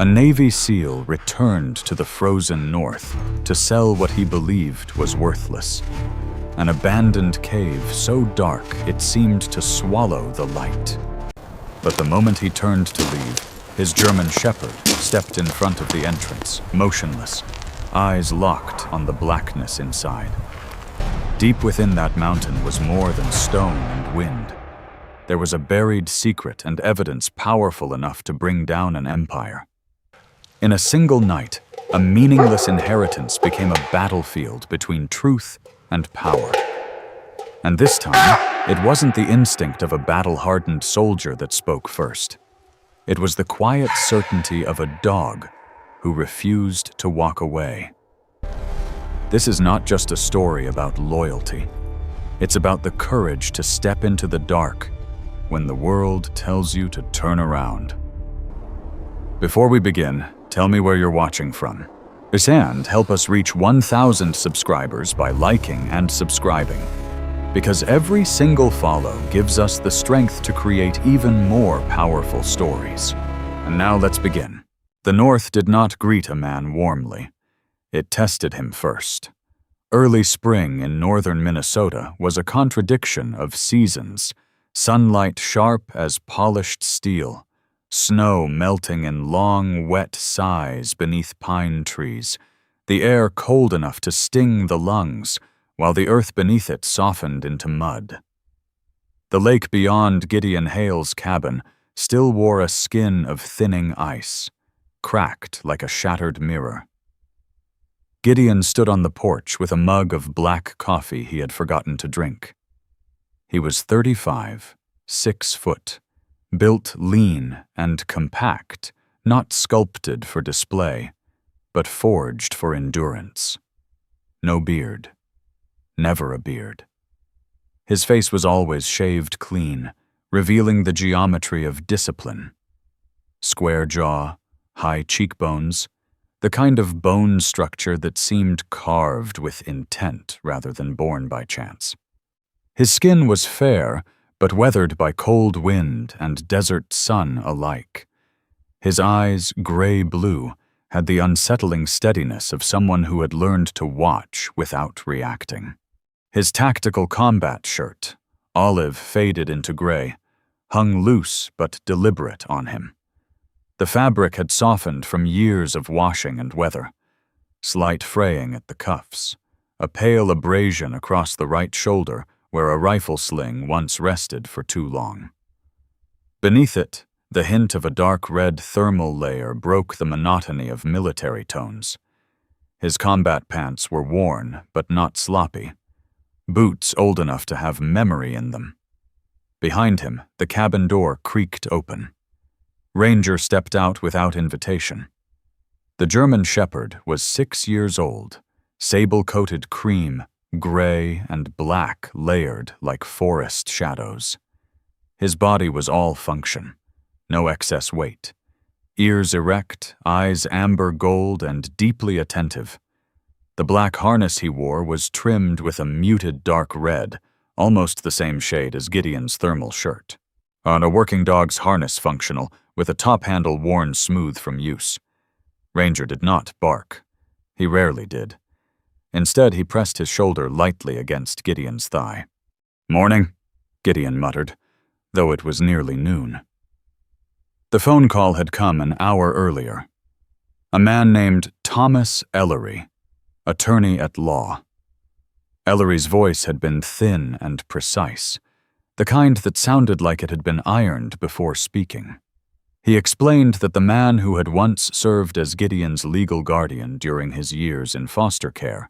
A Navy SEAL returned to the frozen north to sell what he believed was worthless. An abandoned cave so dark it seemed to swallow the light. But the moment he turned to leave, his German shepherd stepped in front of the entrance, motionless, eyes locked on the blackness inside. Deep within that mountain was more than stone and wind. There was a buried secret and evidence powerful enough to bring down an empire. In a single night, a meaningless inheritance became a battlefield between truth and power. And this time, it wasn't the instinct of a battle-hardened soldier that spoke first. It was the quiet certainty of a dog who refused to walk away. This is not just a story about loyalty. It's about the courage to step into the dark when the world tells you to turn around. Before we begin, tell me where you're watching from. And help us reach 1,000 subscribers by liking and subscribing. Because every single follow gives us the strength to create even more powerful stories. And now let's begin. The North did not greet a man warmly. It tested him first. Early spring in northern Minnesota was a contradiction of seasons. Sunlight sharp as polished steel. Snow melting in long, wet sighs beneath pine trees. The air cold enough to sting the lungs, while the earth beneath it softened into mud. The lake beyond Gideon Hale's cabin still wore a skin of thinning ice, cracked like a shattered mirror. Gideon stood on the porch with a mug of black coffee he had forgotten to drink. He was 35, 6 foot, built lean and compact, not sculpted for display, but forged for endurance. No beard. Never a beard. His face was always shaved clean, revealing the geometry of discipline. Square jaw, high cheekbones, the kind of bone structure that seemed carved with intent rather than born by chance. His skin was fair, but weathered by cold wind and desert sun alike. His eyes, gray-blue, had the unsettling steadiness of someone who had learned to watch without reacting. His tactical combat shirt, olive faded into gray, hung loose but deliberate on him. The fabric had softened from years of washing and weather. Slight fraying at the cuffs, a pale abrasion across the right shoulder where a rifle sling once rested for too long. Beneath it, the hint of a dark red thermal layer broke the monotony of military tones. His combat pants were worn, but not sloppy. Boots old enough to have memory in them. Behind him, the cabin door creaked open. Ranger stepped out without invitation. The German shepherd was 6 years old, sable-coated cream, gray and black layered like forest shadows. His body was all function, no excess weight. Ears erect, eyes amber gold and deeply attentive. The black harness he wore was trimmed with a muted dark red, almost the same shade as Gideon's thermal shirt. On a working dog's harness functional, with a top handle worn smooth from use. Ranger did not bark. He rarely did. Instead, he pressed his shoulder lightly against Gideon's thigh. "Morning," Gideon muttered, though it was nearly noon. The phone call had come an hour earlier. A man named Thomas Ellery, attorney at law. Ellery's voice had been thin and precise, the kind that sounded like it had been ironed before speaking. He explained that the man who had once served as Gideon's legal guardian during his years in foster care,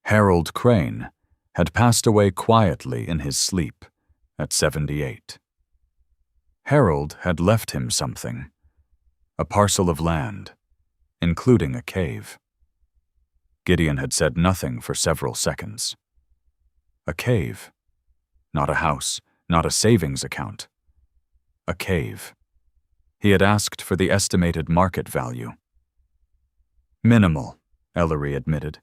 Harold Crane, had passed away quietly in his sleep at 78. Harold had left him something, a parcel of land, including a cave. Gideon had said nothing for several seconds. A cave. Not a house, not a savings account. A cave. He had asked for the estimated market value. Minimal, Ellery admitted.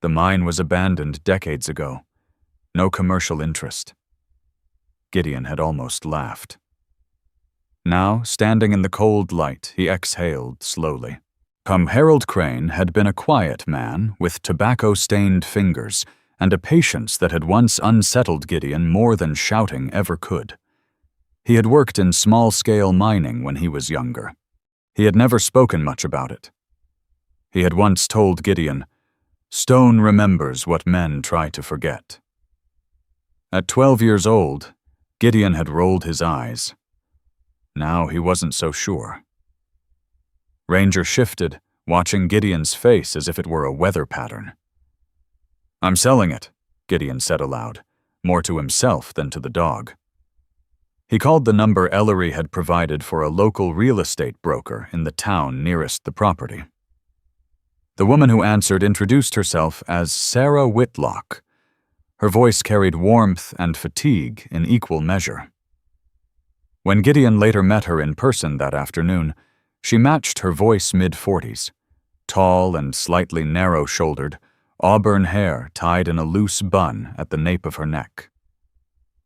The mine was abandoned decades ago. No commercial interest. Gideon had almost laughed. Now, standing in the cold light, he exhaled slowly. Harold Crane had been a quiet man with tobacco-stained fingers and a patience that had once unsettled Gideon more than shouting ever could. He had worked in small-scale mining when he was younger. He had never spoken much about it. He had once told Gideon, "Stone remembers what men try to forget." At 12 years old, Gideon had rolled his eyes. Now he wasn't so sure. Ranger shifted, watching Gideon's face as if it were a weather pattern. "I'm selling it," Gideon said aloud, more to himself than to the dog. He called the number Ellery had provided for a local real estate broker in the town nearest the property. The woman who answered introduced herself as Sarah Whitlock. Her voice carried warmth and fatigue in equal measure. When Gideon later met her in person that afternoon, she matched her voice mid-40s, tall and slightly narrow-shouldered, auburn hair tied in a loose bun at the nape of her neck.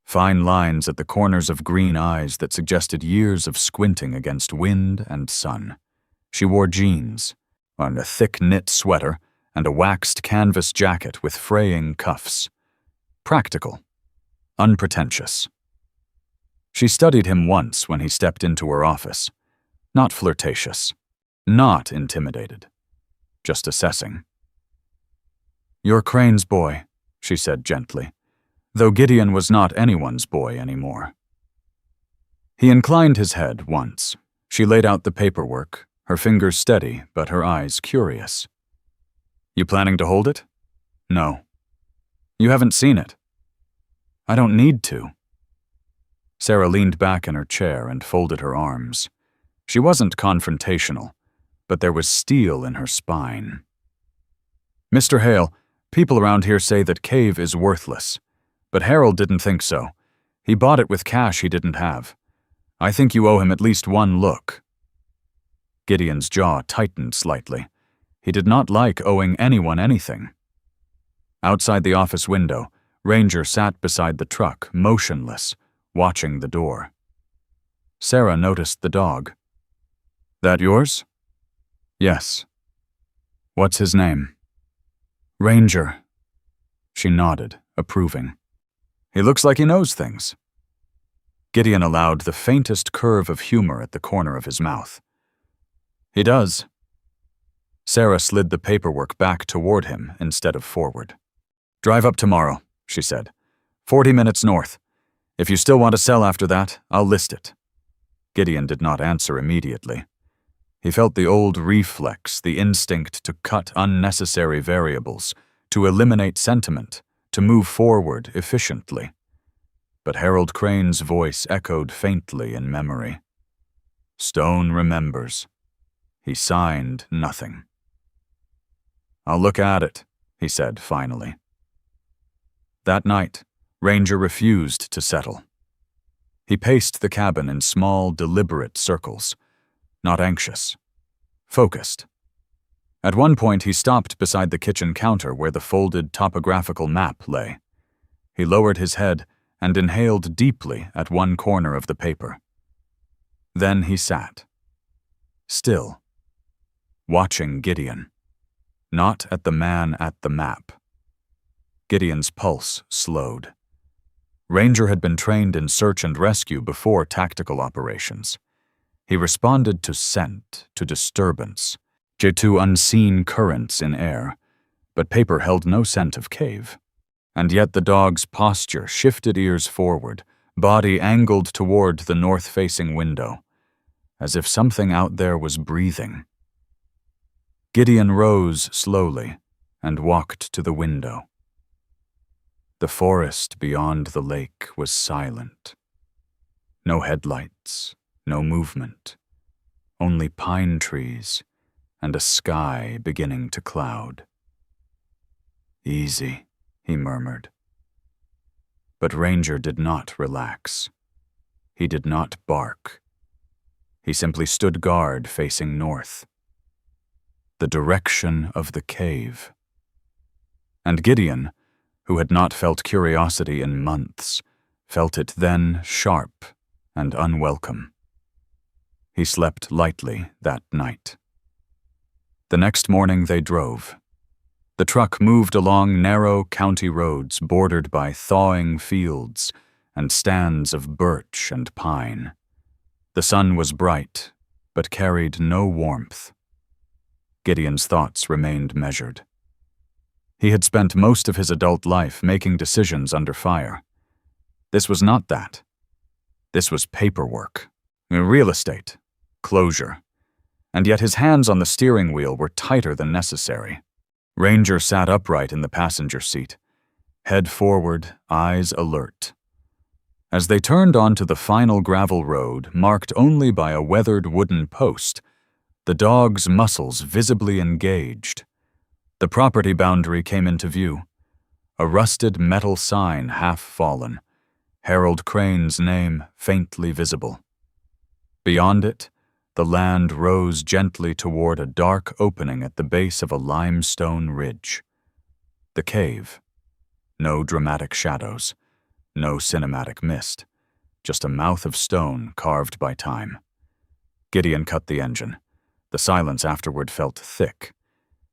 Fine lines at the corners of green eyes that suggested years of squinting against wind and sun. She wore jeans, and a thick knit sweater, and a waxed canvas jacket with fraying cuffs. Practical, unpretentious. She studied him once when he stepped into her office. Not flirtatious, not intimidated, just assessing. "You're Crane's boy," she said gently, though Gideon was not anyone's boy anymore. He inclined his head once. She laid out the paperwork, her fingers steady but her eyes curious. "You planning to hold it?" "No." "You haven't seen it?" "I don't need to." Sarah leaned back in her chair and folded her arms. She wasn't confrontational, but there was steel in her spine. "Mr. Hale, people around here say that cave is worthless, but Harold didn't think so. He bought it with cash he didn't have. I think you owe him at least one look." Gideon's jaw tightened slightly. He did not like owing anyone anything. Outside the office window, Ranger sat beside the truck, motionless, watching the door. Sarah noticed the dog. "That yours?" "Yes." "What's his name?" "Ranger." She nodded, approving. "He looks like he knows things." Gideon allowed the faintest curve of humor at the corner of his mouth. "He does." Sarah slid the paperwork back toward him instead of forward. "Drive up tomorrow," she said. 40 minutes north. If you still want to sell after that, I'll list it." Gideon did not answer immediately. He felt the old reflex, the instinct to cut unnecessary variables, to eliminate sentiment, to move forward efficiently. But Harold Crane's voice echoed faintly in memory. Stone remembers. He signed nothing. "I'll look at it," he said finally. That night, Ranger refused to settle. He paced the cabin in small, deliberate circles, not anxious, focused. At one point, he stopped beside the kitchen counter where the folded topographical map lay. He lowered his head and inhaled deeply at one corner of the paper. Then he sat, still, watching Gideon, not at the man at the map. Gideon's pulse slowed. Ranger had been trained in search and rescue before tactical operations. He responded to scent, to disturbance, to unseen currents in air, but paper held no scent of cave. And yet the dog's posture shifted ears forward, body angled toward the north-facing window, as if something out there was breathing. Gideon rose slowly and walked to the window. The forest beyond the lake was silent. No headlights, no movement, only pine trees and a sky beginning to cloud. "Easy," he murmured. But Ranger did not relax. He did not bark. He simply stood guard facing north. The direction of the cave. And Gideon, who had not felt curiosity in months, felt it then sharp and unwelcome. He slept lightly that night. The next morning they drove. The truck moved along narrow county roads bordered by thawing fields and stands of birch and pine. The sun was bright, but carried no warmth. Gideon's thoughts remained measured. He had spent most of his adult life making decisions under fire. This was not that. This was paperwork, real estate, closure. And yet his hands on the steering wheel were tighter than necessary. Ranger sat upright in the passenger seat, head forward, eyes alert. As they turned onto the final gravel road, marked only by a weathered wooden post, the dog's muscles visibly engaged. The property boundary came into view. A rusted metal sign half fallen, Harold Crane's name faintly visible. Beyond it, the land rose gently toward a dark opening at the base of a limestone ridge. The cave. No dramatic shadows, no cinematic mist, just a mouth of stone carved by time. Gideon cut the engine. The silence afterward felt thick.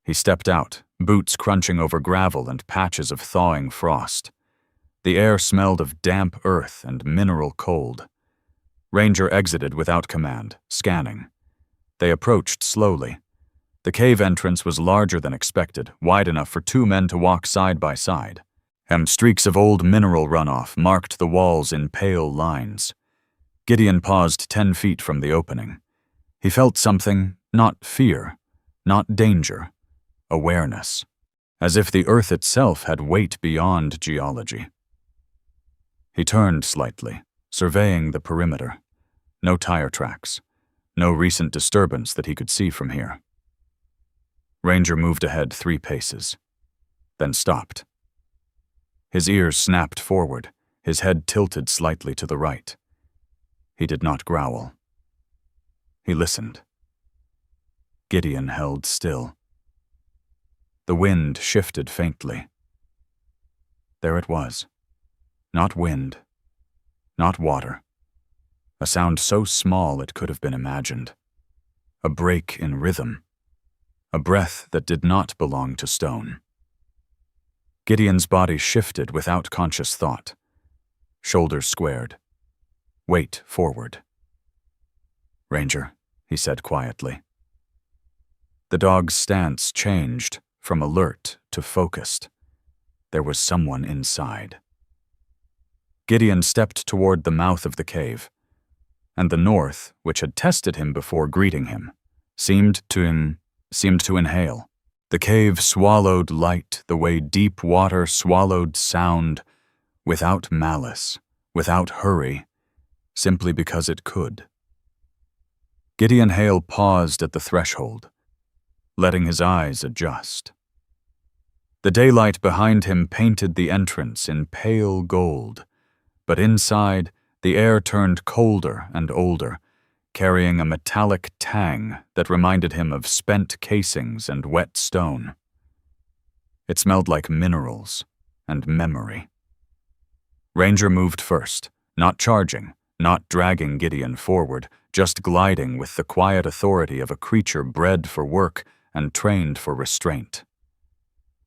He stepped out, boots crunching over gravel and patches of thawing frost. The air smelled of damp earth and mineral cold. Ranger exited without command, scanning. They approached slowly. The cave entrance was larger than expected, wide enough for two men to walk side by side, and streaks of old mineral runoff marked the walls in pale lines. Gideon paused 10 feet from the opening. He felt something, not fear, not danger, awareness, as if the earth itself had weight beyond geology. He turned slightly, surveying the perimeter. No tire tracks, no recent disturbance that he could see from here. Ranger moved ahead 3 paces, then stopped. His ears snapped forward, his head tilted slightly to the right. He did not growl. He listened. Gideon held still. The wind shifted faintly. There it was. Not wind, not water. A sound so small it could have been imagined. A break in rhythm. A breath that did not belong to stone. Gideon's body shifted without conscious thought. Shoulders squared. Weight forward. "Ranger," he said quietly. The dog's stance changed from alert to focused. There was someone inside. Gideon stepped toward the mouth of the cave, and the north, which had tested him before greeting him, seemed to inhale. The cave swallowed light the way deep water swallowed sound, without malice, without hurry, simply because it could. Gideon Hale paused at the threshold, letting his eyes adjust. The daylight behind him painted the entrance in pale gold, but inside, the air turned colder and older, carrying a metallic tang that reminded him of spent casings and wet stone. It smelled like minerals and memory. Ranger moved first, not charging, not dragging Gideon forward, just gliding with the quiet authority of a creature bred for work and trained for restraint.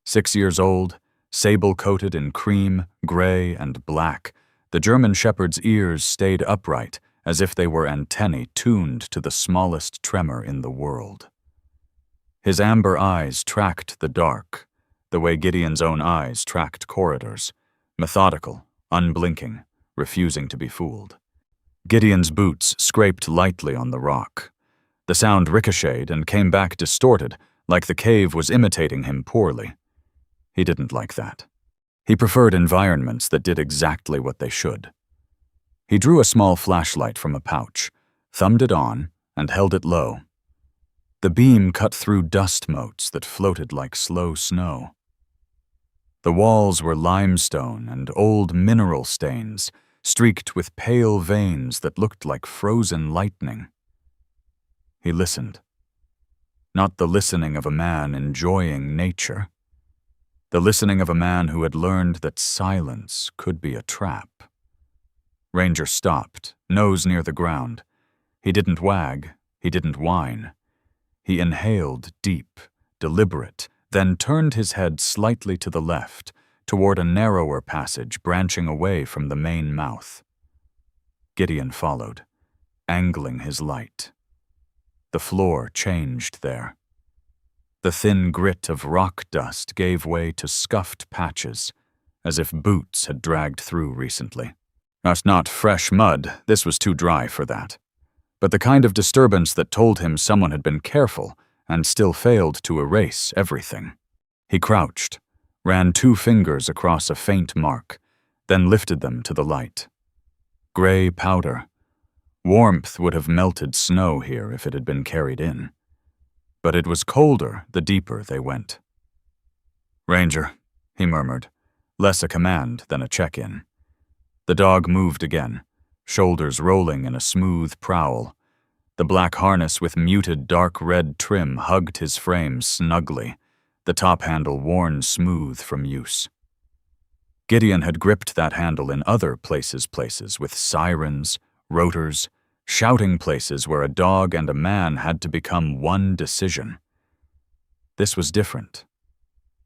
6 years old, sable-coated in cream, gray, and black, the German shepherd's ears stayed upright as if they were antennae tuned to the smallest tremor in the world. His amber eyes tracked the dark, the way Gideon's own eyes tracked corridors, methodical, unblinking, refusing to be fooled. Gideon's boots scraped lightly on the rock. The sound ricocheted and came back distorted, like the cave was imitating him poorly. He didn't like that. He preferred environments that did exactly what they should. He drew a small flashlight from a pouch, thumbed it on, and held it low. The beam cut through dust motes that floated like slow snow. The walls were limestone and old mineral stains, streaked with pale veins that looked like frozen lightning. He listened. Not the listening of a man enjoying nature. The listening of a man who had learned that silence could be a trap. Ranger stopped, nose near the ground. He didn't wag, he didn't whine. He inhaled deep, deliberate, then turned his head slightly to the left, toward a narrower passage branching away from the main mouth. Gideon followed, angling his light. The floor changed there. The thin grit of rock dust gave way to scuffed patches, as if boots had dragged through recently. That's not fresh mud, this was too dry for that. But the kind of disturbance that told him someone had been careful and still failed to erase everything. He crouched, ran 2 fingers across a faint mark, then lifted them to the light. Gray powder. Warmth would have melted snow here if it had been carried in. But it was colder the deeper they went. "Ranger," he murmured, less a command than a check-in. The dog moved again, shoulders rolling in a smooth prowl. The black harness with muted dark red trim hugged his frame snugly, the top handle worn smooth from use. Gideon had gripped that handle in other places with sirens, rotors, shouting places where a dog and a man had to become one decision. This was different.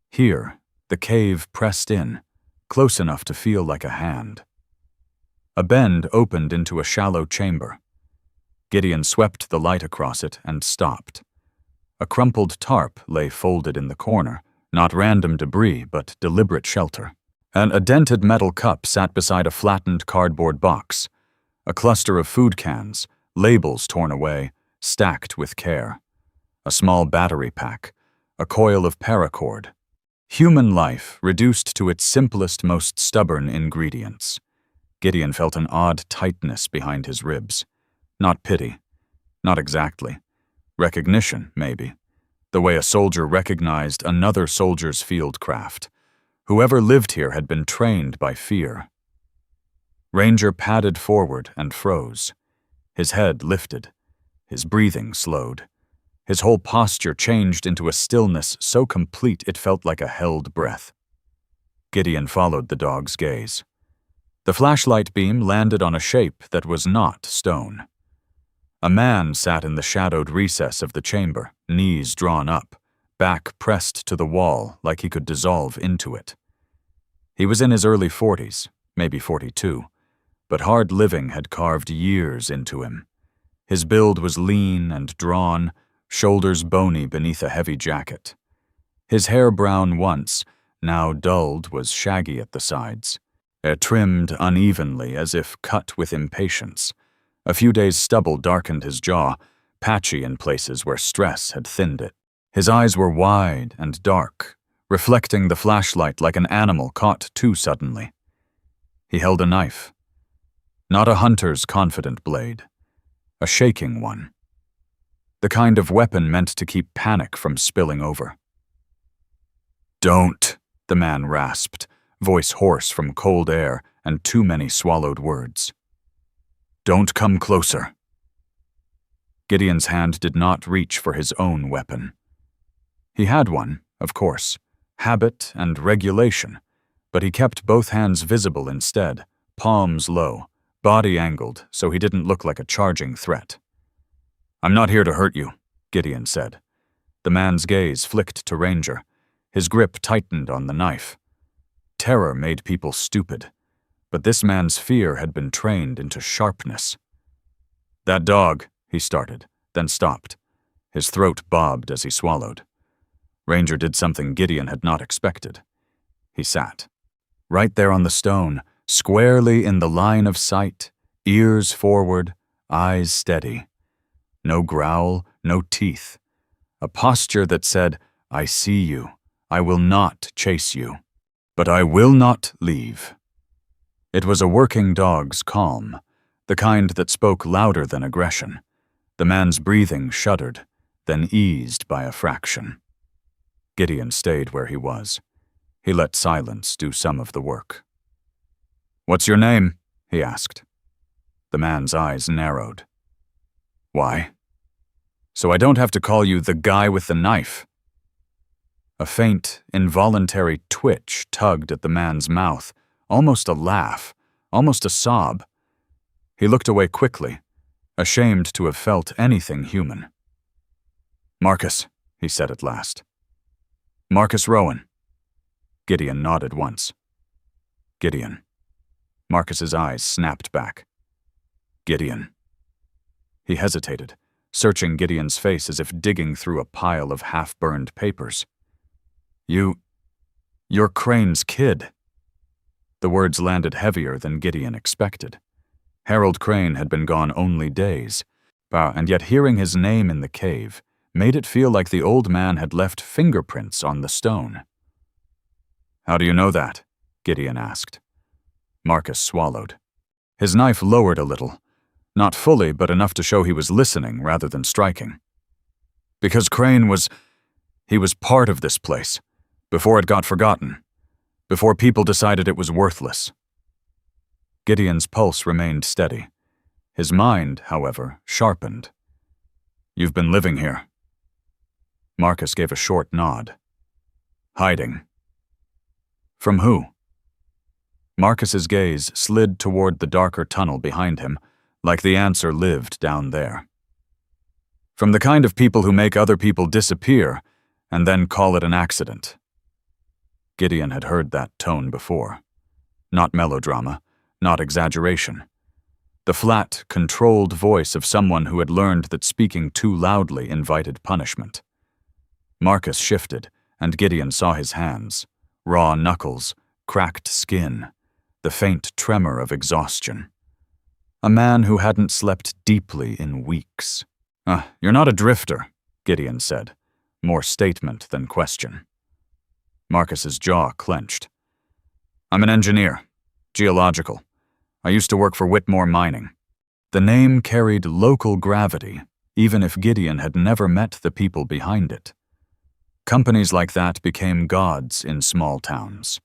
Here, the cave pressed in, close enough to feel like a hand. A bend opened into a shallow chamber. Gideon swept the light across it and stopped. A crumpled tarp lay folded in the corner, not random debris, but deliberate shelter. And a dented metal cup sat beside a flattened cardboard box. A cluster of food cans, labels torn away, stacked with care. A small battery pack, a coil of paracord. Human life reduced to its simplest, most stubborn ingredients. Gideon felt an odd tightness behind his ribs. Not pity. Not exactly. Recognition, maybe. The way a soldier recognized another soldier's fieldcraft. Whoever lived here had been trained by fear. Ranger padded forward and froze. His head lifted. His breathing slowed. His whole posture changed into a stillness so complete it felt like a held breath. Gideon followed the dog's gaze. The flashlight beam landed on a shape that was not stone. A man sat in the shadowed recess of the chamber, knees drawn up, back pressed to the wall like he could dissolve into it. He was in his early 40s, maybe 42, but hard living had carved years into him. His build was lean and drawn, shoulders bony beneath a heavy jacket. His hair brown once, now dulled, was shaggy at the sides. It trimmed unevenly as if cut with impatience. A few days' stubble darkened his jaw, patchy in places where stress had thinned it. His eyes were wide and dark, reflecting the flashlight like an animal caught too suddenly. He held a knife. Not a hunter's confident blade. A shaking one. The kind of weapon meant to keep panic from spilling over. "Don't," the man rasped, voice hoarse from cold air and too many swallowed words. "Don't come closer." Gideon's hand did not reach for his own weapon. He had one, of course, habit and regulation, but he kept both hands visible instead, palms low, body angled so he didn't look like a charging threat. "I'm not here to hurt you," Gideon said. The man's gaze flicked to Ranger. His grip tightened on the knife. Terror made people stupid, but this man's fear had been trained into sharpness. "That dog," he started, then stopped. His throat bobbed as he swallowed. Ranger did something Gideon had not expected. He sat. Right there on the stone, squarely in the line of sight, ears forward, eyes steady. No growl, no teeth. A posture that said, "I see you. I will not chase you. But I will not leave." It was a working dog's calm, the kind that spoke louder than aggression. The man's breathing shuddered, then eased by a fraction. Gideon stayed where he was. He let silence do some of the work. "What's your name?" he asked. The man's eyes narrowed. "Why?" "So I don't have to call you the guy with the knife." A faint, involuntary twitch tugged at the man's mouth, almost a laugh, almost a sob. He looked away quickly. ashamed to have felt anything human. "Marcus," he said at last. "Marcus Rowan." Gideon nodded once. "Gideon." Marcus's eyes snapped back. "Gideon." He hesitated, searching Gideon's face as if digging through a pile of half-burned papers. You're Crane's kid." The words landed heavier than Gideon expected. Harold Crane had been gone only days, and yet hearing his name in the cave made it feel like the old man had left fingerprints on the stone. "How do you know that?" Gideon asked. Marcus swallowed. His knife lowered a little, not fully, but enough to show he was listening rather than striking. "Because Crane was part of this place, before it got forgotten, before people decided it was worthless." Gideon's pulse remained steady. His mind, however, sharpened. "You've been living here." Marcus gave a short nod. "Hiding." "From who?" Marcus's gaze slid toward the darker tunnel behind him, like the answer lived down there. "From the kind of people who make other people disappear and then call it an accident." Gideon had heard that tone before. Not melodrama, not exaggeration. The flat, controlled voice of someone who had learned that speaking too loudly invited punishment. Marcus shifted, and Gideon saw his hands, raw knuckles, cracked skin, the faint tremor of exhaustion. A man who hadn't slept deeply in weeks. "You're not a drifter," Gideon said, more statement than question. Marcus's jaw clenched. "I'm an engineer, geological. I used to work for Whitmore Mining." The name carried local gravity, even if Gideon had never met the people behind it. Companies like that became gods in small towns.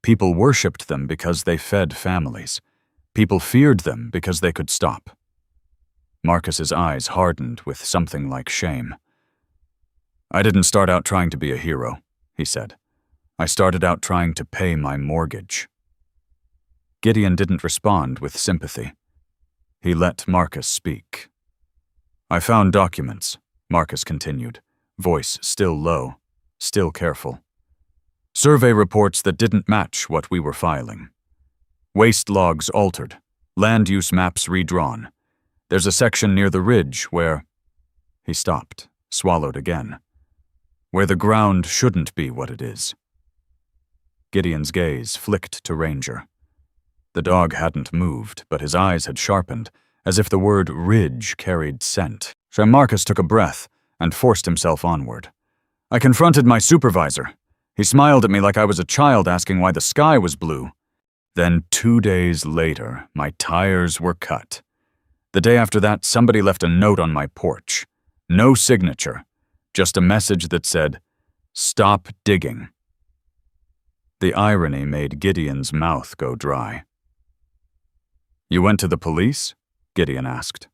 People worshipped them because they fed families. People feared them because they could stop. Marcus's eyes hardened with something like shame. "I didn't start out trying to be a hero," he said. "I started out trying to pay my mortgage." Gideon didn't respond with sympathy. He let Marcus speak. "I found documents," Marcus continued, voice still low, still careful. "Survey reports that didn't match what we were filing. Waste logs altered, land use maps redrawn. There's a section near the ridge where—" He stopped, swallowed again. "Where the ground shouldn't be what it is." Gideon's gaze flicked to Ranger. The dog hadn't moved, but his eyes had sharpened, as if the word ridge carried scent. Marcus took a breath and forced himself onward. "I confronted my supervisor. He smiled at me like I was a child asking why the sky was blue. Then 2 days later, my tires were cut. The day after that, somebody left a note on my porch. No signature, just a message that said, 'Stop digging.'" The irony made Gideon's mouth go dry. "You went to the police?" Gideon asked.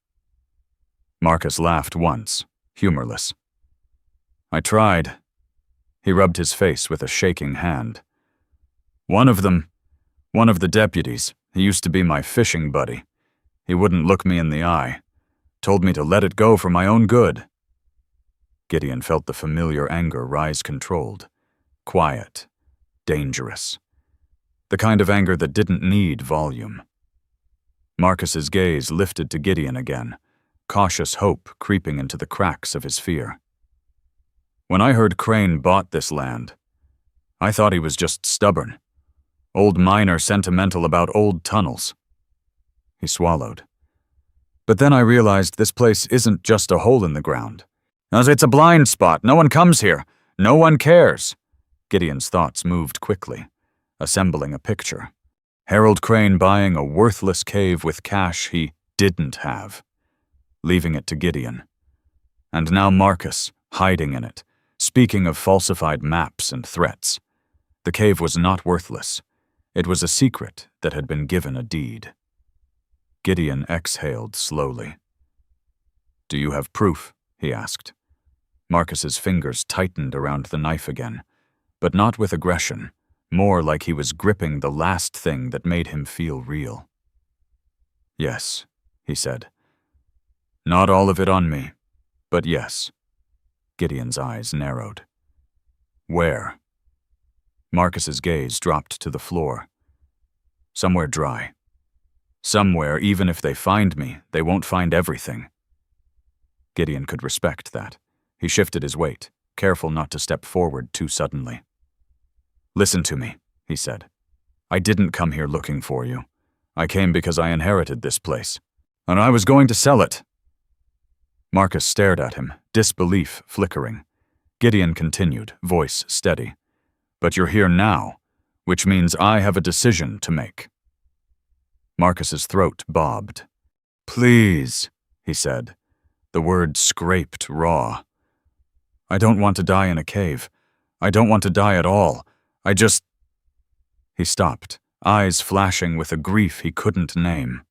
Marcus laughed once, humorless. "I tried." He rubbed his face with a shaking hand. One of the deputies, he used to be my fishing buddy. He wouldn't look me in the eye. Told me to let it go for my own good." Gideon felt the familiar anger rise controlled, quiet, dangerous. The kind of anger that didn't need volume. Marcus's gaze lifted to Gideon again, cautious hope creeping into the cracks of his fear. "When I heard Crane bought this land, I thought he was just stubborn. Old miner sentimental about old tunnels." He swallowed. "But then I realized this place isn't just a hole in the ground. It's a blind spot. No one comes here. No one cares." Gideon's thoughts moved quickly, assembling a picture. Harold Crane buying a worthless cave with cash he didn't have, leaving it to Gideon. And now Marcus, hiding in it, speaking of falsified maps and threats. The cave was not worthless. It was a secret that had been given a deed. Gideon exhaled slowly. "Do you have proof?" he asked. Marcus's fingers tightened around the knife again, but not with aggression, more like he was gripping the last thing that made him feel real. "Yes," he said. Not all of it on me, but yes. Gideon's eyes narrowed. Where? Marcus's gaze dropped to the floor. Somewhere dry. Somewhere, even if they find me, they won't find everything. Gideon could respect that. He shifted his weight, careful not to step forward too suddenly. Listen to me, he said. I didn't come here looking for you. I came because I inherited this place, and I was going to sell it. Marcus stared at him, disbelief flickering. Gideon continued, voice steady. But you're here now, which means I have a decision to make. Marcus's throat bobbed. Please, he said. The word scraped raw. I don't want to die in a cave. I don't want to die at all. I just... He stopped, eyes flashing with a grief he couldn't name.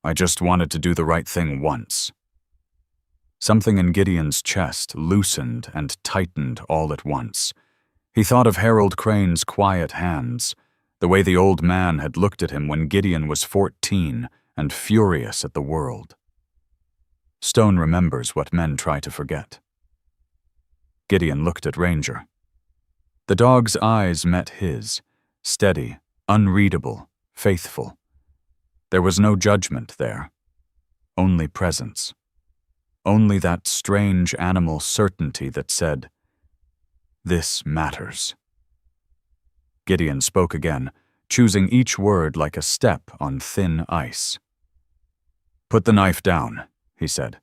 I just wanted to do the right thing once. Something in Gideon's chest loosened and tightened all at once. He thought of Harold Crane's quiet hands, the way the old man had looked at him when Gideon was 14 and furious at the world. Stone remembers what men try to forget. Gideon looked at Ranger. The dog's eyes met his, steady, unreadable, faithful. There was no judgment there, only presence. Only that strange animal certainty that said, "This matters." Gideon spoke again, choosing each word like a step on thin ice. Put the knife down, he said.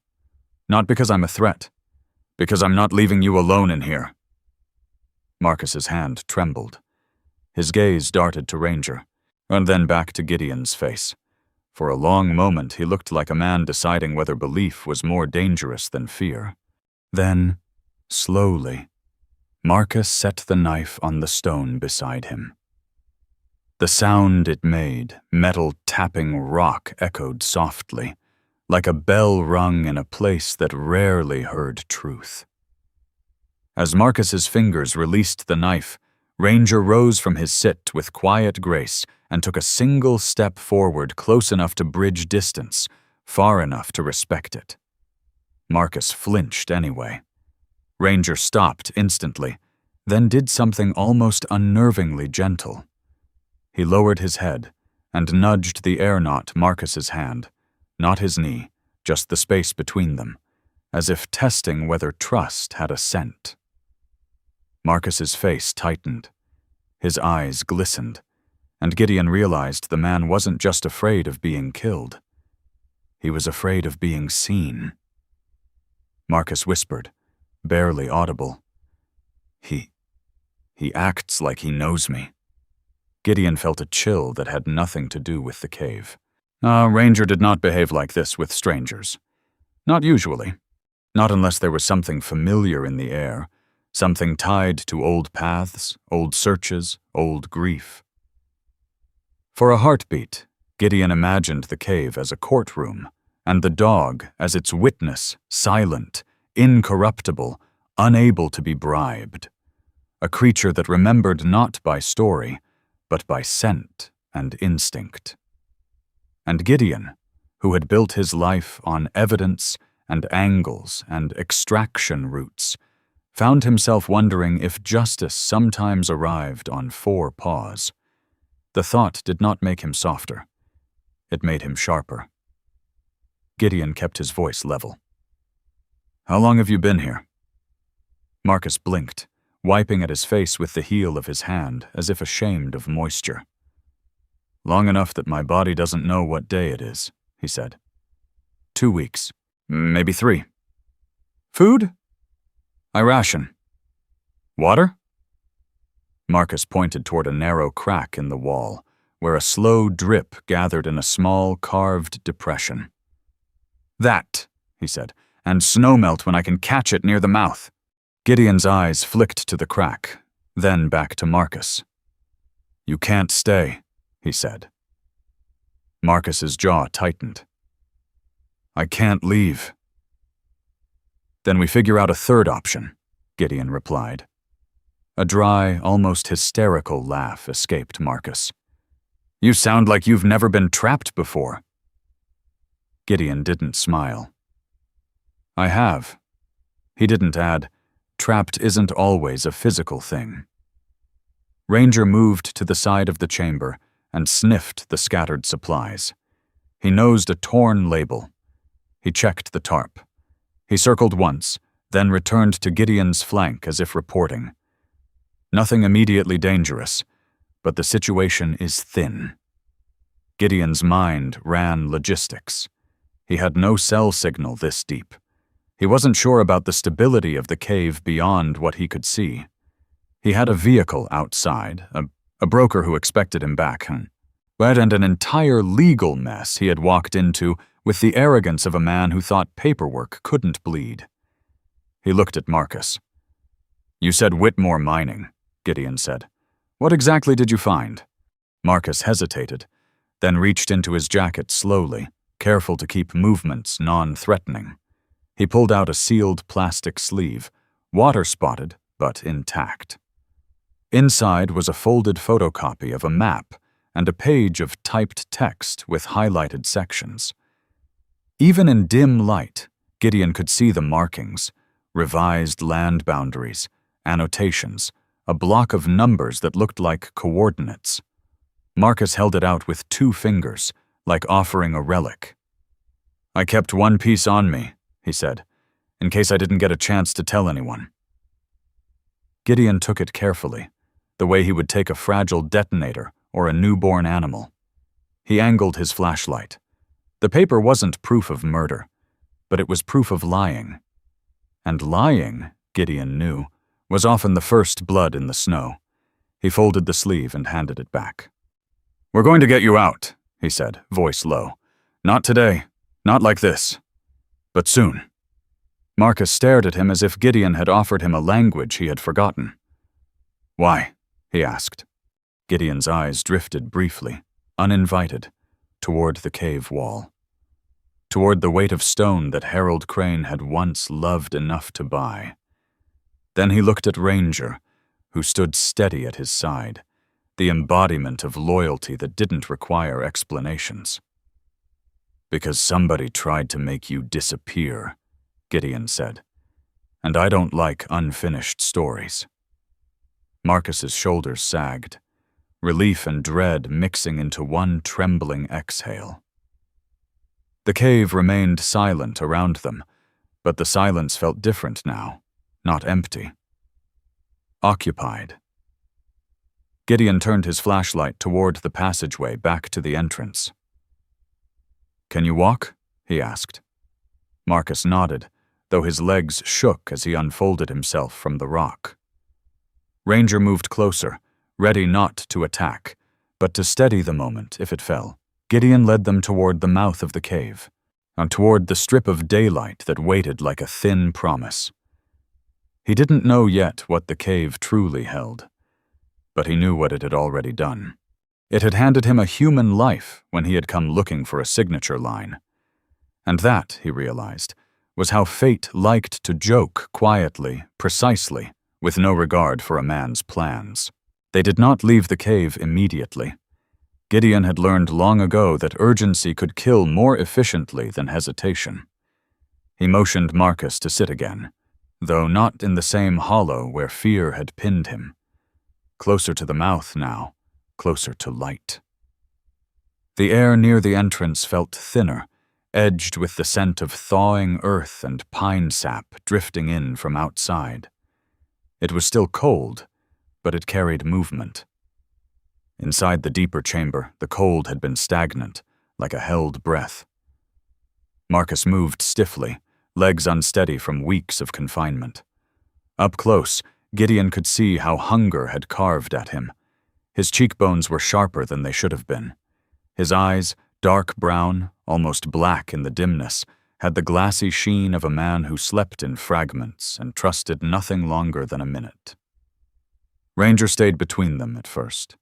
Not because I'm a threat, because I'm not leaving you alone in here. Marcus's hand trembled. His gaze darted to Ranger, and then back to Gideon's face. For a long moment he looked like a man deciding whether belief was more dangerous than fear. Then, slowly, Marcus set the knife on the stone beside him. The sound it made, metal tapping rock, echoed softly, like a bell rung in a place that rarely heard truth. As Marcus's fingers released the knife, Ranger rose from his sit with quiet grace and took a single step forward close enough to bridge distance, far enough to respect it. Marcus flinched anyway. Ranger stopped instantly, then did something almost unnervingly gentle. He lowered his head and nudged the aeronaut Marcus's hand, not his knee, just the space between them, as if testing whether trust had a scent. Marcus's face tightened. His eyes glistened, and Gideon realized the man wasn't just afraid of being killed. He was afraid of being seen. Marcus whispered, barely audible. He acts like he knows me. Gideon felt a chill that had nothing to do with the cave. Ranger did not behave like this with strangers. Not usually. Not unless there was something familiar in the air, something tied to old paths, old searches, old grief. For a heartbeat, Gideon imagined the cave as a courtroom, and the dog as its witness, silent, incorruptible, unable to be bribed. A creature that remembered not by story, but by scent and instinct. And Gideon, who had built his life on evidence and angles and extraction routes, found himself wondering if justice sometimes arrived on 4 paws. The thought did not make him softer. It made him sharper. Gideon kept his voice level. How long have you been here? Marcus blinked, wiping at his face with the heel of his hand as if ashamed of moisture. Long enough that my body doesn't know what day it is, he said. 2 weeks, maybe 3. Food? I ration. Water? Marcus pointed toward a narrow crack in the wall, where a slow drip gathered in a small, carved depression. That, he said, and snowmelt when I can catch it near the mouth. Gideon's eyes flicked to the crack, then back to Marcus. You can't stay, he said. Marcus's jaw tightened. I can't leave. Then we figure out a third option, Gideon replied. A dry, almost hysterical laugh escaped Marcus. You sound like you've never been trapped before. Gideon didn't smile. I have. He didn't add, trapped isn't always a physical thing. Ranger moved to the side of the chamber and sniffed the scattered supplies. He nosed a torn label. He checked the tarp. He circled once, then returned to Gideon's flank as if reporting. Nothing immediately dangerous, but the situation is thin. Gideon's mind ran logistics. He had no cell signal this deep. He wasn't sure about the stability of the cave beyond what he could see. He had a vehicle outside, a broker who expected him back, and an entire legal mess he had walked into with the arrogance of a man who thought paperwork couldn't bleed. He looked at Marcus. You said Whitmore Mining, Gideon said. What exactly did you find? Marcus hesitated, then reached into his jacket slowly, careful to keep movements non-threatening. He pulled out a sealed plastic sleeve, water-spotted but intact. Inside was a folded photocopy of a map and a page of typed text with highlighted sections. Even in dim light, Gideon could see the markings, revised land boundaries, annotations, a block of numbers that looked like coordinates. Marcus held it out with 2 fingers, like offering a relic. I kept one piece on me, he said, in case I didn't get a chance to tell anyone. Gideon took it carefully, the way he would take a fragile detonator or a newborn animal. He angled his flashlight. The paper wasn't proof of murder, but it was proof of lying. And lying, Gideon knew, was often the first blood in the snow. He folded the sleeve and handed it back. We're going to get you out, he said, voice low. Not today, not like this, but soon. Marcus stared at him as if Gideon had offered him a language he had forgotten. Why? He asked. Gideon's eyes drifted briefly, uninvited, toward the cave wall. Toward the weight of stone that Harold Crane had once loved enough to buy. Then he looked at Ranger, who stood steady at his side, the embodiment of loyalty that didn't require explanations. Because somebody tried to make you disappear, Gideon said, and I don't like unfinished stories. Marcus's shoulders sagged, relief and dread mixing into one trembling exhale. The cave remained silent around them, but the silence felt different now, not empty. Occupied. Gideon turned his flashlight toward the passageway back to the entrance. Can you walk? He asked. Marcus nodded, though his legs shook as he unfolded himself from the rock. Ranger moved closer, ready not to attack, but to steady the moment if it fell. Gideon led them toward the mouth of the cave, and toward the strip of daylight that waited like a thin promise. He didn't know yet what the cave truly held, but he knew what it had already done. It had handed him a human life when he had come looking for a signature line. And that, he realized, was how fate liked to joke quietly, precisely, with no regard for a man's plans. They did not leave the cave immediately. Gideon had learned long ago that urgency could kill more efficiently than hesitation. He motioned Marcus to sit again, though not in the same hollow where fear had pinned him. Closer to the mouth now, closer to light. The air near the entrance felt thinner, edged with the scent of thawing earth and pine sap drifting in from outside. It was still cold, but it carried movement. Inside the deeper chamber, the cold had been stagnant, like a held breath. Marcus moved stiffly, legs unsteady from weeks of confinement. Up close, Gideon could see how hunger had carved at him. His cheekbones were sharper than they should have been. His eyes, dark brown, almost black in the dimness, had the glassy sheen of a man who slept in fragments and trusted nothing longer than a minute. Ranger stayed between them at first.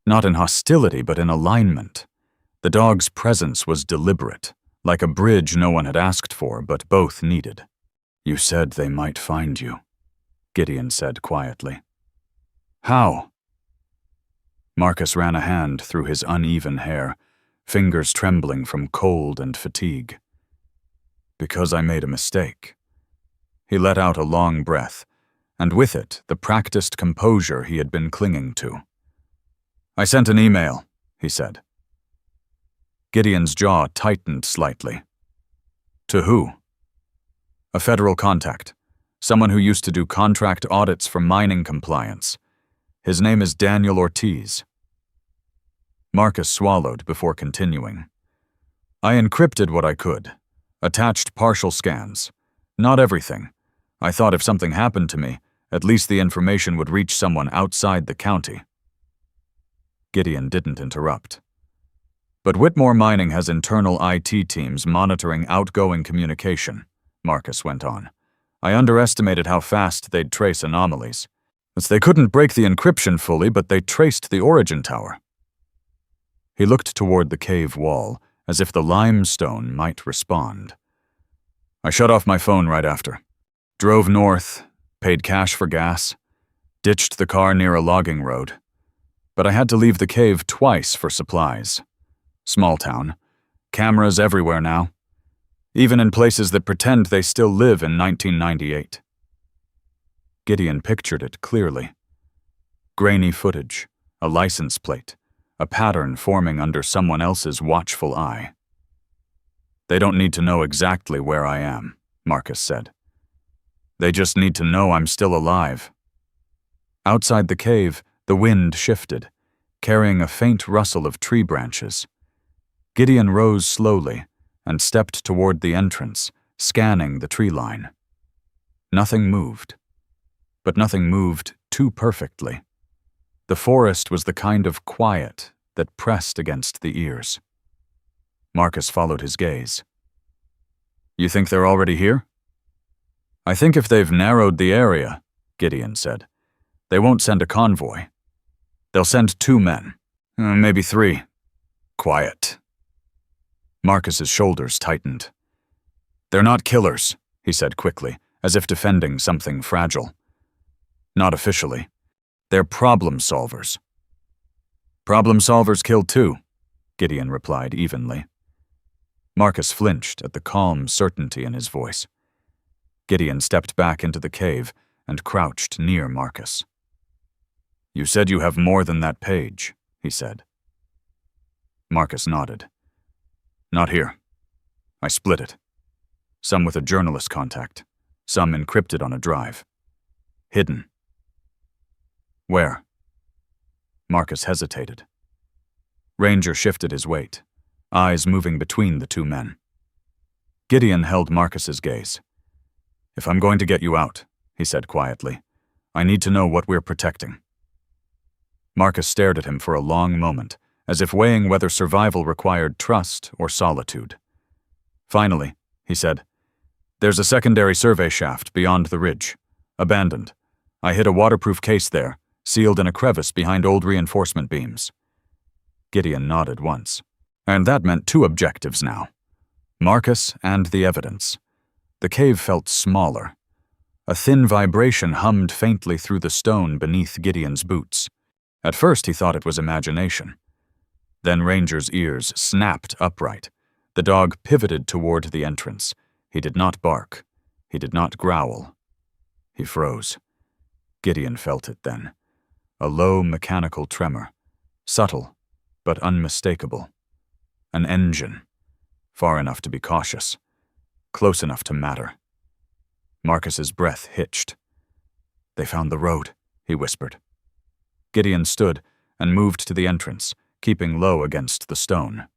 Not in hostility, but in alignment. The dog's presence was deliberate, like a bridge no one had asked for, but both needed. You said they might find you, Gideon said quietly. How? Marcus ran a hand through his uneven hair, fingers trembling from cold and fatigue. Because I made a mistake. He let out a long breath, and with it the practiced composure he had been clinging to. I sent an email, he said. Gideon's jaw tightened slightly. To who? A federal contact, someone who used to do contract audits for mining compliance. His name is Daniel Ortiz. Marcus swallowed before continuing. I encrypted what I could, attached partial scans. Not everything. I thought if something happened to me, at least the information would reach someone outside the county. Gideon didn't interrupt. But Whitmore Mining has internal IT teams monitoring outgoing communication, Marcus went on. I underestimated how fast they'd trace anomalies. They couldn't break the encryption fully, but they traced the origin tower. He looked toward the cave wall, as if the limestone might respond. I shut off my phone right after. Drove north, paid cash for gas, ditched the car near a logging road. But I had to leave the cave twice for supplies. Small town. Cameras everywhere now. Even in places that pretend they still live in 1998. Gideon pictured it clearly. Grainy footage, a license plate, a pattern forming under someone else's watchful eye. They don't need to know exactly where I am, Marcus said. They just need to know I'm still alive. Outside the cave, the wind shifted, carrying a faint rustle of tree branches. Gideon rose slowly and stepped toward the entrance, scanning the tree line. Nothing moved. But nothing moved too perfectly. The forest was the kind of quiet that pressed against the ears. Marcus followed his gaze. You think they're already here? I think if they've narrowed the area, Gideon said, they won't send a convoy. They'll send 2 men, maybe 3. Quiet. Marcus's shoulders tightened. They're not killers, he said quickly, as if defending something fragile. Not officially. They're problem solvers. Problem solvers kill too, Gideon replied evenly. Marcus flinched at the calm certainty in his voice. Gideon stepped back into the cave and crouched near Marcus. You said you have more than that page, he said. Marcus nodded. Not here. I split it. Some with a journalist contact, some encrypted on a drive. Hidden. Where? Marcus hesitated. Ranger shifted his weight, eyes moving between the 2 men. Gideon held Marcus's gaze. If I'm going to get you out, he said quietly, I need to know what we're protecting. Marcus stared at him for a long moment, as if weighing whether survival required trust or solitude. Finally, he said, There's a secondary survey shaft beyond the ridge. Abandoned. I hid a waterproof case there, sealed in a crevice behind old reinforcement beams. Gideon nodded once. And that meant 2 objectives now. Marcus and the evidence. The cave felt smaller. A thin vibration hummed faintly through the stone beneath Gideon's boots. At first he thought it was imagination. Then Ranger's ears snapped upright. The dog pivoted toward the entrance. He did not bark. He did not growl. He froze. Gideon felt it then. A low mechanical tremor. Subtle, but unmistakable. An engine. Far enough to be cautious. Close enough to matter. Marcus's breath hitched. They found the road, he whispered. Gideon stood and moved to the entrance, keeping low against the stone.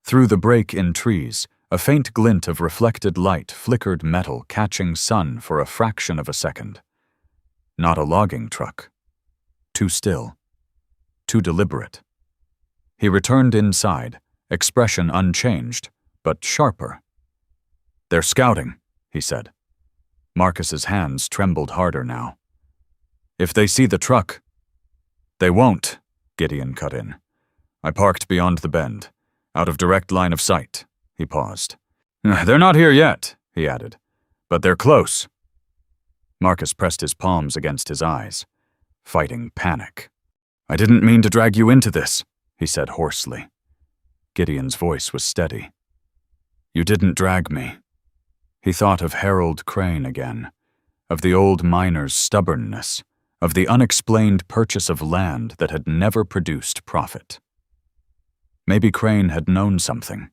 Through the break in trees, a faint glint of reflected light flickered metal catching sun for a fraction of a second. Not a logging truck. Too still. Too deliberate. He returned inside, expression unchanged, but sharper. They're scouting, he said. Marcus's hands trembled harder now. If they see the truck... They won't, Gideon cut in. I parked beyond the bend, out of direct line of sight. He paused. They're not here yet, he added, but they're close. Marcus pressed his palms against his eyes, fighting panic. I didn't mean to drag you into this, he said hoarsely. Gideon's voice was steady. You didn't drag me. He thought of Harold Crane again, of the old miner's stubbornness, of the unexplained purchase of land that had never produced profit. Maybe Crane had known something.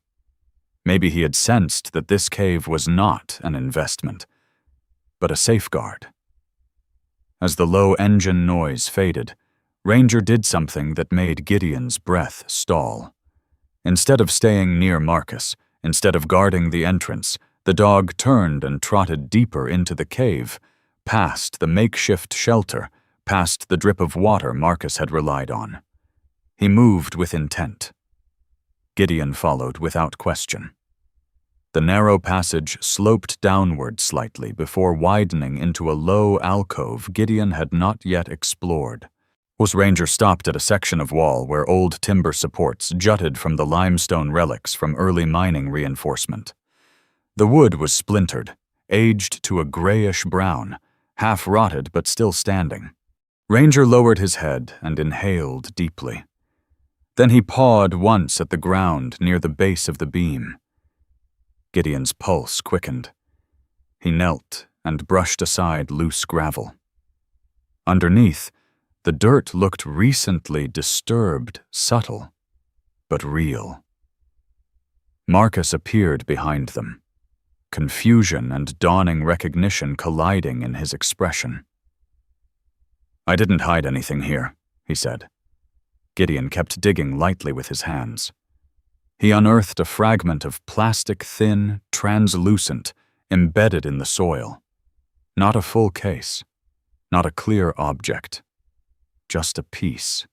Maybe he had sensed that this cave was not an investment, but a safeguard. As the low engine noise faded, Ranger did something that made Gideon's breath stall. Instead of staying near Marcus, instead of guarding the entrance, the dog turned and trotted deeper into the cave, past the makeshift shelter, past the drip of water Marcus had relied on. He moved with intent. Gideon followed without question. The narrow passage sloped downward slightly before widening into a low alcove Gideon had not yet explored. Ranger stopped at a section of wall where old timber supports jutted from the limestone relics from early mining reinforcement. The wood was splintered, aged to a grayish brown, half rotted but still standing. Ranger lowered his head and inhaled deeply. Then he pawed once at the ground near the base of the beam. Gideon's pulse quickened. He knelt and brushed aside loose gravel. Underneath, the dirt looked recently disturbed, subtle, but real. Marcus appeared behind them, confusion and dawning recognition colliding in his expression. I didn't hide anything here, he said. Gideon kept digging lightly with his hands. He unearthed a fragment of plastic, thin, translucent, embedded in the soil. Not a full case, not a clear object. Just a piece.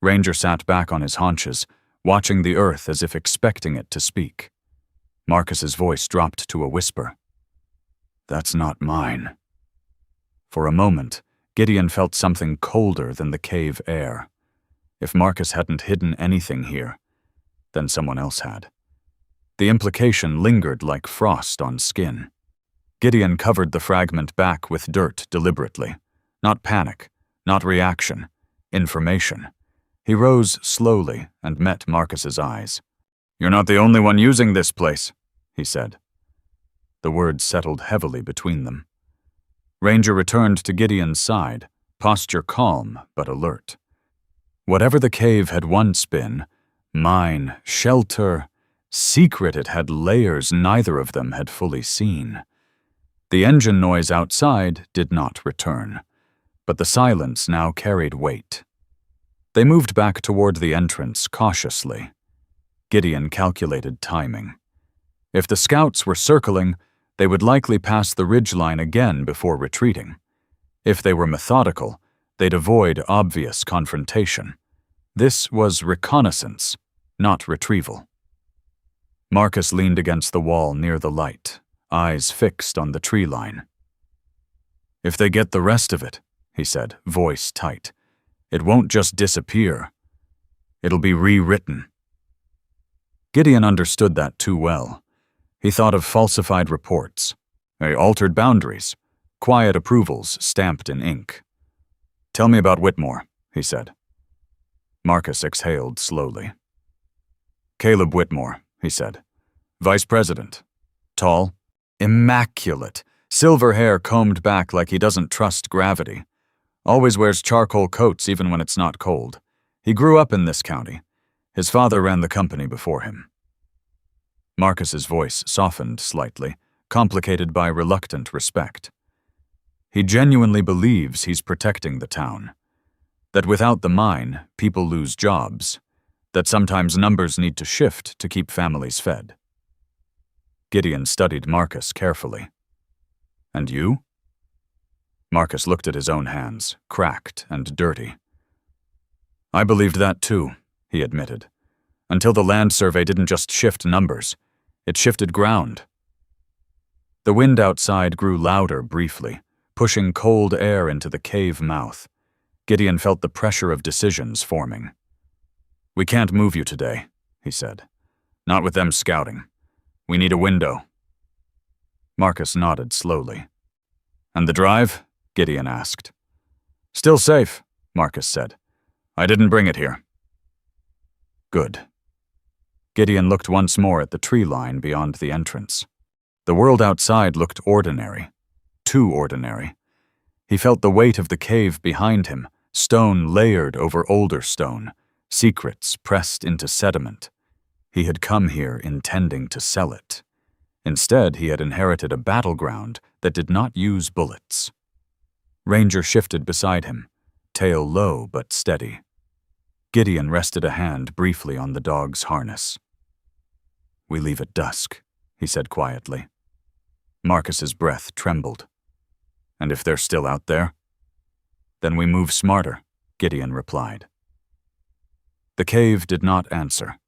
Ranger sat back on his haunches, watching the earth as if expecting it to speak. Marcus's voice dropped to a whisper. That's not mine. For a moment, Gideon felt something colder than the cave air. If Marcus hadn't hidden anything here, then someone else had. The implication lingered like frost on skin. Gideon covered the fragment back with dirt deliberately. Not panic. Not reaction, information. He rose slowly and met Marcus's eyes. You're not the only one using this place, he said. The words settled heavily between them. Ranger returned to Gideon's side, posture calm but alert. Whatever the cave had once been, mine, shelter, secret, it had layers neither of them had fully seen. The engine noise outside did not return. But the silence now carried weight. They moved back toward the entrance cautiously. Gideon calculated timing. If the scouts were circling, they would likely pass the ridgeline again before retreating. If they were methodical, they'd avoid obvious confrontation. This was reconnaissance, not retrieval. Marcus leaned against the wall near the light, eyes fixed on the tree line. If they get the rest of it, he said, voice tight, it won't just disappear. It'll be rewritten. Gideon understood that too well. He thought of falsified reports, altered boundaries, quiet approvals stamped in ink. Tell me about Whitmore, he said. Marcus exhaled slowly. Caleb Whitmore, he said. Vice president. Tall. Immaculate. Silver hair combed back like he doesn't trust gravity. Always wears charcoal coats even when it's not cold. He grew up in this county. His father ran the company before him. Marcus's voice softened slightly, complicated by reluctant respect. He genuinely believes he's protecting the town. That without the mine, people lose jobs. That sometimes numbers need to shift to keep families fed. Gideon studied Marcus carefully. And you? Marcus looked at his own hands, cracked and dirty. I believed that too, he admitted. Until the land survey didn't just shift numbers, it shifted ground. The wind outside grew louder briefly, pushing cold air into the cave mouth. Gideon felt the pressure of decisions forming. We can't move you today, he said. Not with them scouting. We need a window. Marcus nodded slowly. And the drive? Gideon asked. Still safe, Marcus said. I didn't bring it here. Good. Gideon looked once more at the tree line beyond the entrance. The world outside looked ordinary, too ordinary. He felt the weight of the cave behind him, stone layered over older stone, secrets pressed into sediment. He had come here intending to sell it. Instead, he had inherited a battleground that did not use bullets. Ranger shifted beside him, tail low but steady. Gideon rested a hand briefly on the dog's harness. "We leave at dusk," he said quietly. Marcus's breath trembled. "And if they're still out there?" "Then we move smarter," Gideon replied. The cave did not answer,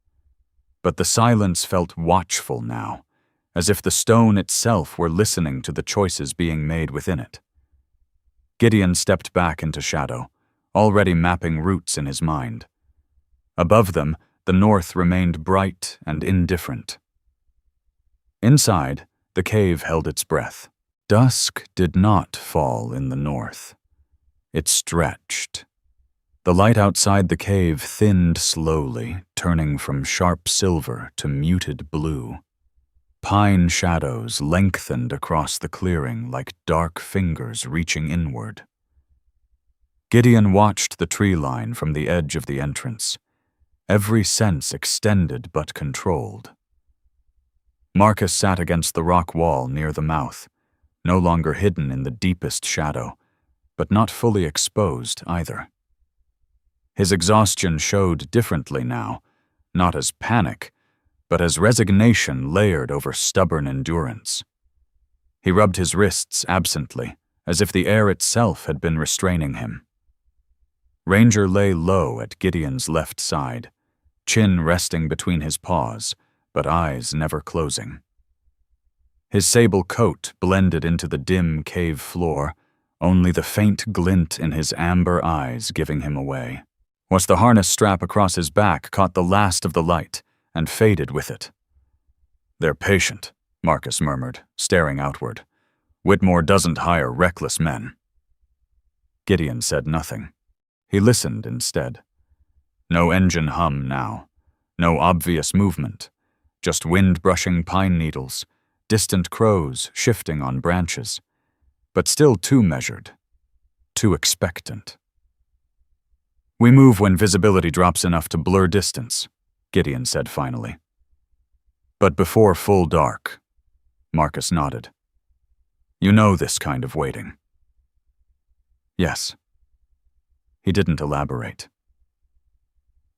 but the silence felt watchful now, as if the stone itself were listening to the choices being made within it. Gideon stepped back into shadow, already mapping routes in his mind. Above them, the north remained bright and indifferent. Inside, the cave held its breath. Dusk did not fall in the north. It stretched. The light outside the cave thinned slowly, turning from sharp silver to muted blue. Pine shadows lengthened across the clearing like dark fingers reaching inward. Gideon watched the tree line from the edge of the entrance, every sense extended but controlled. Marcus sat against the rock wall near the mouth, no longer hidden in the deepest shadow, but not fully exposed either. His exhaustion showed differently now, not as panic, but as resignation layered over stubborn endurance. He rubbed his wrists absently, as if the air itself had been restraining him. Ranger lay low at Gideon's left side, chin resting between his paws, but eyes never closing. His sable coat blended into the dim cave floor, only the faint glint in his amber eyes giving him away. Was the harness strap across his back caught the last of the light and faded with it. "They're patient," Marcus murmured, staring outward. "Whitmore doesn't hire reckless men." Gideon said nothing. He listened instead. No engine hum now, no obvious movement, just wind-brushing pine needles, distant crows shifting on branches, but still too measured, too expectant. "We move when visibility drops enough to blur distance," Gideon said finally. "But before full dark." Marcus nodded. "You know this kind of waiting." "Yes." He didn't elaborate.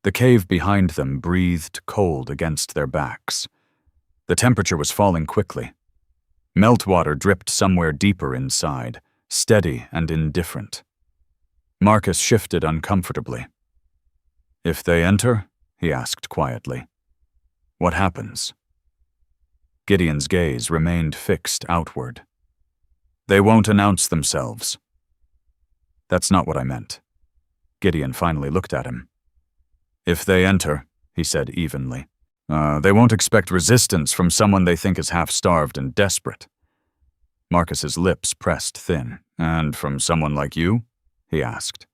The cave behind them breathed cold against their backs. The temperature was falling quickly. Meltwater dripped somewhere deeper inside, steady and indifferent. Marcus shifted uncomfortably. "If they enter?" he asked quietly. "What happens?" Gideon's gaze remained fixed outward. "They won't announce themselves." "That's not what I meant." Gideon finally looked at him. "If they enter," he said evenly, "they won't expect resistance from someone they think is half-starved and desperate." Marcus's lips pressed thin. "And from someone like you?" he asked.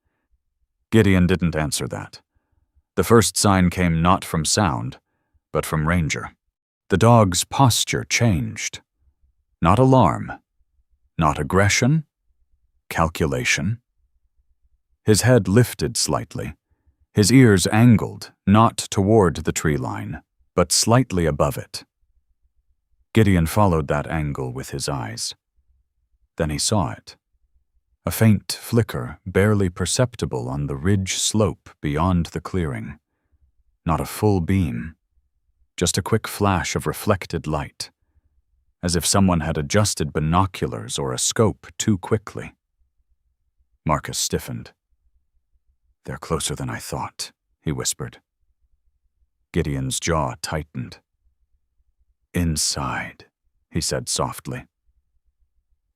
Gideon didn't answer that. The first sign came not from sound, but from Ranger. The dog's posture changed. Not alarm, not aggression, calculation. His head lifted slightly, his ears angled, not toward the tree line, but slightly above it. Gideon followed that angle with his eyes. Then he saw it. A faint flicker, barely perceptible on the ridge slope beyond the clearing. Not a full beam, just a quick flash of reflected light, as if someone had adjusted binoculars or a scope too quickly. Marcus stiffened. "They're closer than I thought," he whispered. Gideon's jaw tightened. "Inside," he said softly.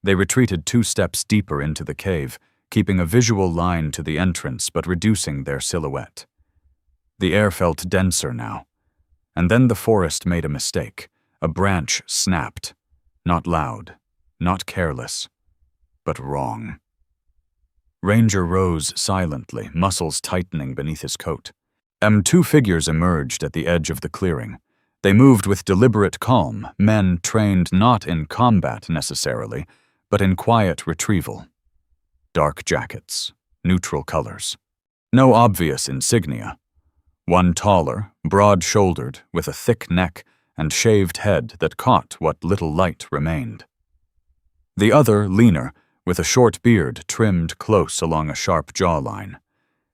They retreated 2 steps deeper into the cave, keeping a visual line to the entrance but reducing their silhouette. The air felt denser now, and then the forest made a mistake. A branch snapped, not loud, not careless, but wrong. Ranger rose silently, muscles tightening beneath his coat. 2 figures emerged at the edge of the clearing, They moved with deliberate calm, men trained not in combat necessarily, but in quiet retrieval. Dark jackets, neutral colors. No obvious insignia. One taller, broad-shouldered, with a thick neck and shaved head that caught what little light remained. The other leaner, with a short beard trimmed close along a sharp jawline.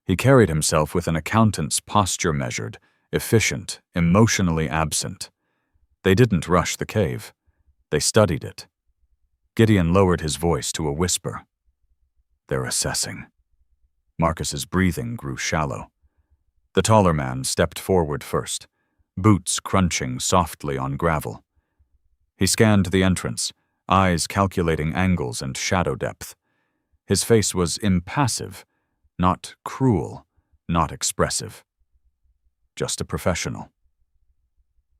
He carried himself with an accountant's posture measured, efficient, emotionally absent. They didn't rush the cave. They studied it. Gideon lowered his voice to a whisper. They're assessing. Marcus's breathing grew shallow. The taller man stepped forward first, boots crunching softly on gravel. He scanned the entrance, eyes calculating angles and shadow depth. His face was impassive, not cruel, not expressive. Just a professional.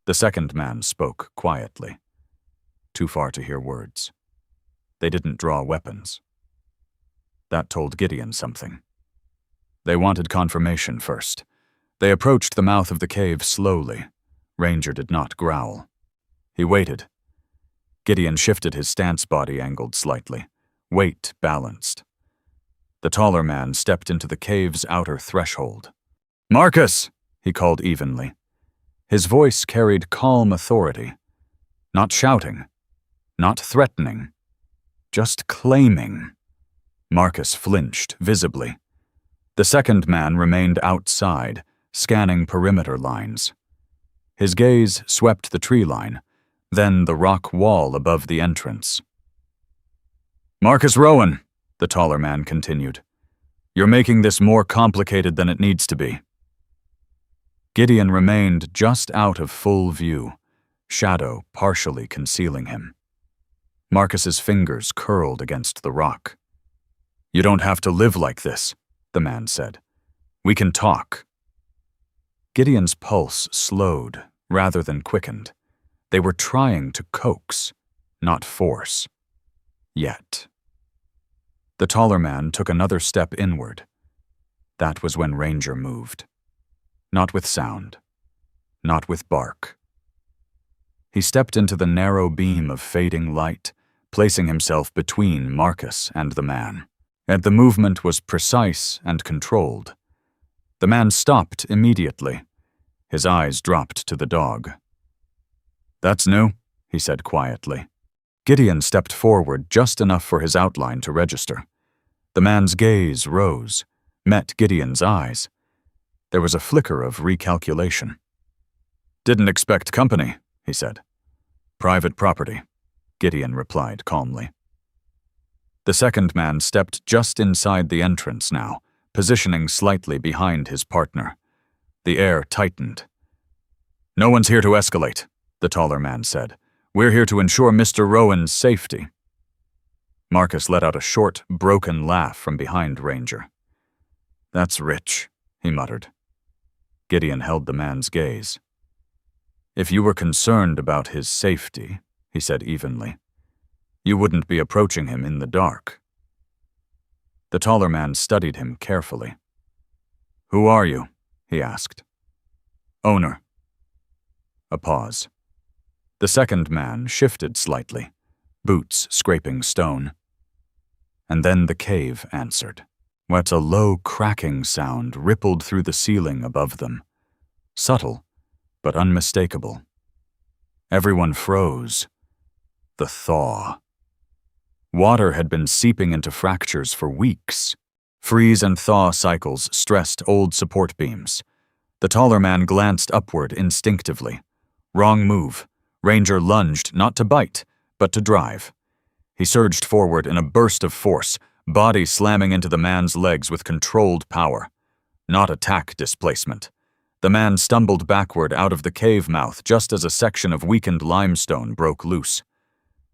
The second man spoke quietly. Too far to hear words. They didn't draw weapons. That told Gideon something. They wanted confirmation first. They approached the mouth of the cave slowly. Ranger did not growl. He waited. Gideon shifted his stance, body angled slightly, weight balanced. The taller man stepped into the cave's outer threshold. "Marcus!" he called evenly. His voice carried calm authority. Not shouting, not threatening, just claiming. Marcus flinched visibly. The second man remained outside, scanning perimeter lines. His gaze swept the tree line, then the rock wall above the entrance. "Marcus Rowan," the taller man continued, "you're making this more complicated than it needs to be." Gideon remained just out of full view, shadow partially concealing him. Marcus's fingers curled against the rock. "You don't have to live like this," the man said. "We can talk." Gideon's pulse slowed rather than quickened. They were trying to coax, not force. Yet. The taller man took another step inward. That was when Ranger moved. Not with sound. Not with bark. He stepped into the narrow beam of fading light, placing himself between Marcus and the man. And the movement was precise and controlled. The man stopped immediately. His eyes dropped to the dog. "That's new," he said quietly. Gideon stepped forward just enough for his outline to register. The man's gaze rose, met Gideon's eyes. There was a flicker of recalculation. "Didn't expect company," he said. "Private property," Gideon replied calmly. The second man stepped just inside the entrance now, positioning slightly behind his partner. The air tightened. "No one's here to escalate," the taller man said. "We're here to ensure Mr. Rowan's safety." Marcus let out a short, broken laugh from behind Ranger. "That's rich," he muttered. Gideon held the man's gaze. "If you were concerned about his safety," he said evenly, "you wouldn't be approaching him in the dark." The taller man studied him carefully. "Who are you?" he asked. "Owner." A pause. The second man shifted slightly, boots scraping stone. And then the cave answered. What a low cracking sound rippled through the ceiling above them. Subtle, but unmistakable. Everyone froze. The thaw. Water had been seeping into fractures for weeks. Freeze and thaw cycles stressed old support beams. The taller man glanced upward instinctively. Wrong move. Ranger lunged not to bite, but to drive. He surged forward in a burst of force, body slamming into the man's legs with controlled power. Not attack displacement. The man stumbled backward out of the cave mouth just as a section of weakened limestone broke loose.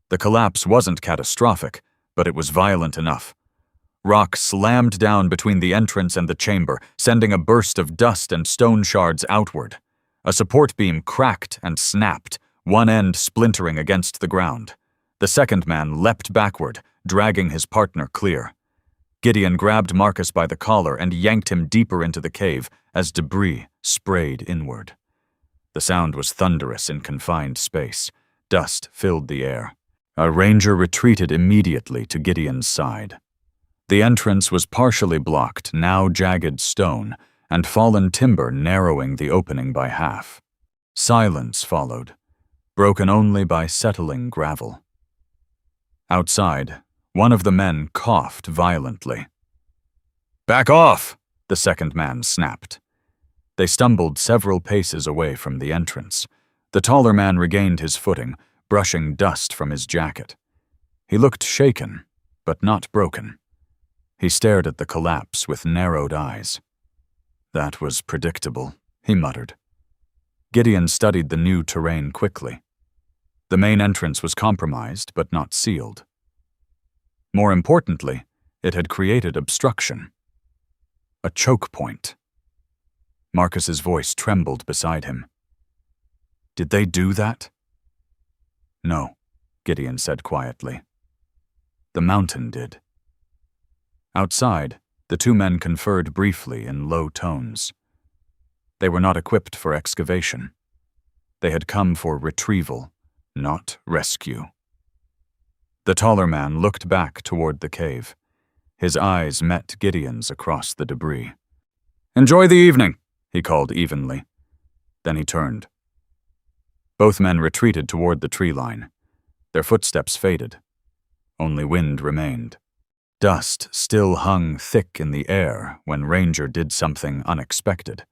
The collapse wasn't catastrophic, but it was violent enough. Rock slammed down between the entrance and the chamber, sending a burst of dust and stone shards outward. A support beam cracked and snapped, one end splintering against the ground. The second man leapt backward, dragging his partner clear. Gideon grabbed Marcus by the collar and yanked him deeper into the cave as debris sprayed inward. The sound was thunderous in confined space. Dust filled the air. A ranger retreated immediately to Gideon's side. The entrance was partially blocked, now jagged stone, and fallen timber narrowing the opening by half. Silence followed, broken only by settling gravel. Outside, one of the men coughed violently. "Back off!" the second man snapped. They stumbled several paces away from the entrance. The taller man regained his footing, brushing dust from his jacket. He looked shaken, but not broken. He stared at the collapse with narrowed eyes. "That was predictable," he muttered. Gideon studied the new terrain quickly. The main entrance was compromised, but not sealed. More importantly, it had created obstruction. A choke point. Marcus's voice trembled beside him. "Did they do that?" "No," Gideon said quietly. "The mountain did." Outside, the two men conferred briefly in low tones. They were not equipped for excavation. They had come for retrieval, not rescue. The taller man looked back toward the cave. His eyes met Gideon's across the debris. "Enjoy the evening," he called evenly. Then he turned. Both men retreated toward the tree line. Their footsteps faded. Only wind remained. Dust still hung thick in the air when Ranger did something unexpected.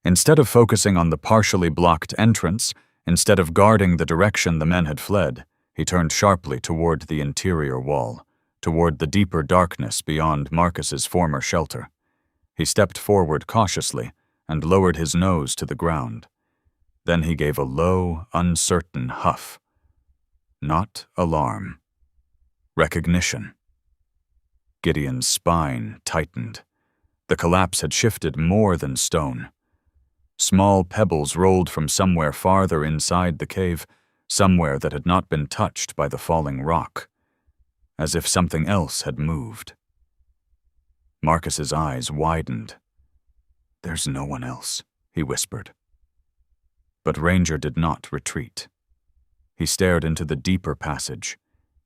Instead of focusing on the partially blocked entrance, instead of guarding the direction the men had fled, he turned sharply toward the interior wall, toward the deeper darkness beyond Marcus's former shelter. He stepped forward cautiously and lowered his nose to the ground. Then he gave a low, uncertain huff. Not alarm. Recognition. Gideon's spine tightened. The collapse had shifted more than stone. Small pebbles rolled from somewhere farther inside the cave, somewhere that had not been touched by the falling rock, as if something else had moved. Marcus's eyes widened. "There's no one else," he whispered. But Ranger did not retreat. He stared into the deeper passage,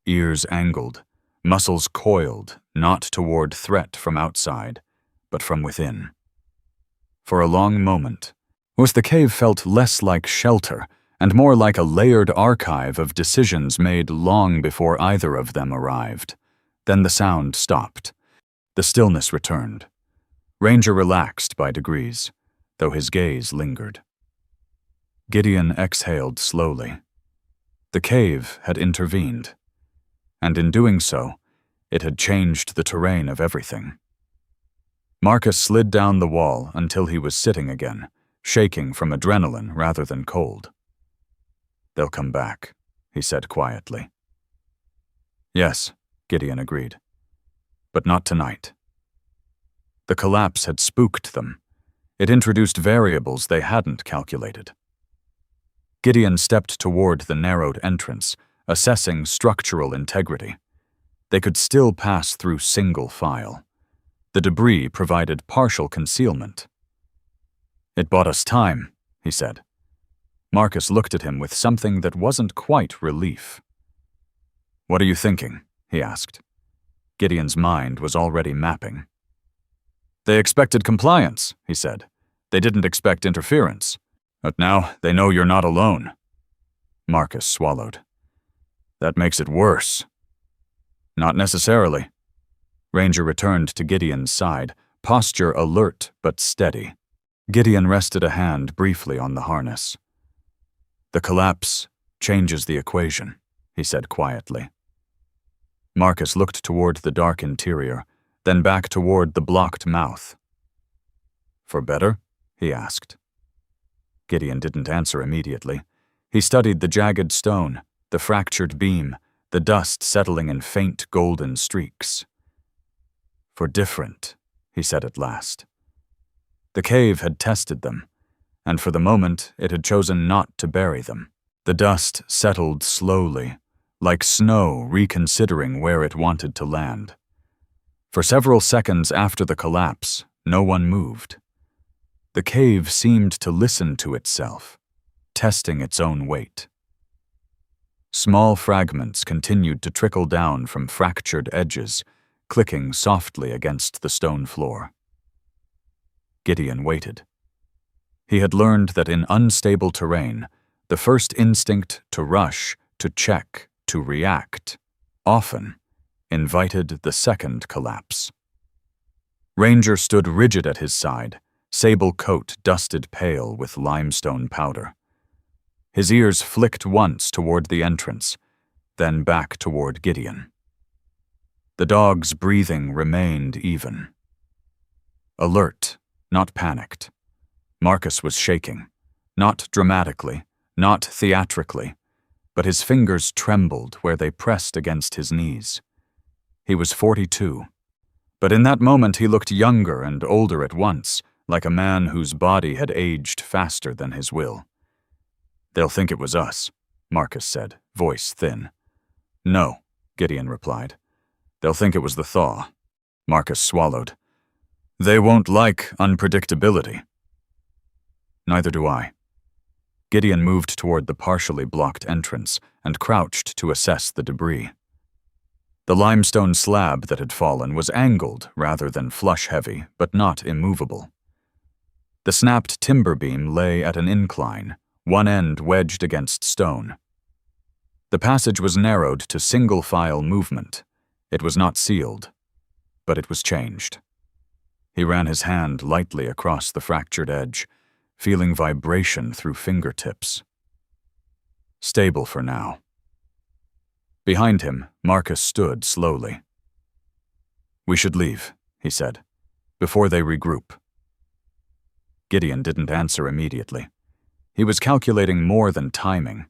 ears angled, muscles coiled, not toward threat from outside, but from within. For a long moment, the cave felt less like shelter and more like a layered archive of decisions made long before either of them arrived. Then the sound stopped. The stillness returned. Ranger relaxed by degrees, though his gaze lingered. Gideon exhaled slowly. The cave had intervened, and in doing so, it had changed the terrain of everything. Marcus slid down the wall until he was sitting again, shaking from adrenaline rather than cold. "They'll come back," he said quietly. "Yes," Gideon agreed. "But not tonight." The collapse had spooked them. It introduced variables they hadn't calculated. Gideon stepped toward the narrowed entrance, assessing structural integrity. They could still pass through single file. The debris provided partial concealment. "It bought us time," he said. Marcus looked at him with something that wasn't quite relief. "What are you thinking?" he asked. Gideon's mind was already mapping. "They expected compliance," he said. "They didn't expect interference. But now they know you're not alone." Marcus swallowed. "That makes it worse." "Not necessarily." Ranger returned to Gideon's side, posture alert but steady. Gideon rested a hand briefly on the harness. "The collapse changes the equation," he said quietly. Marcus looked toward the dark interior, then back toward the blocked mouth. "For better?" he asked. Gideon didn't answer immediately. He studied the jagged stone, the fractured beam, the dust settling in faint golden streaks. "For different," he said at last. The cave had tested them, and for the moment it had chosen not to bury them. The dust settled slowly, like snow reconsidering where it wanted to land. For several seconds after the collapse, no one moved. The cave seemed to listen to itself, testing its own weight. Small fragments continued to trickle down from fractured edges, clicking softly against the stone floor. Gideon waited. He had learned that in unstable terrain, the first instinct to rush, to check, to react, often invited the second collapse. Ranger stood rigid at his side, sable coat dusted pale with limestone powder. His ears flicked once toward the entrance, then back toward Gideon. The dog's breathing remained even. Alert, not panicked. Marcus was shaking, not dramatically, not theatrically, but his fingers trembled where they pressed against his knees. He was 42, but in that moment he looked younger and older at once, like a man whose body had aged faster than his will. "They'll think it was us," Marcus said, voice thin. "No," Gideon replied. "They'll think it was the thaw." Marcus swallowed. "They won't like unpredictability." "Neither do I." Gideon moved toward the partially blocked entrance and crouched to assess the debris. The limestone slab that had fallen was angled rather than flush-heavy, but not immovable. The snapped timber beam lay at an incline, one end wedged against stone. The passage was narrowed to single-file movement. It was not sealed, but it was changed. He ran his hand lightly across the fractured edge, feeling vibration through fingertips. Stable for now. Behind him, Marcus stood slowly. "We should leave," he said, "before they regroup." Gideon didn't answer immediately. He was calculating more than timing.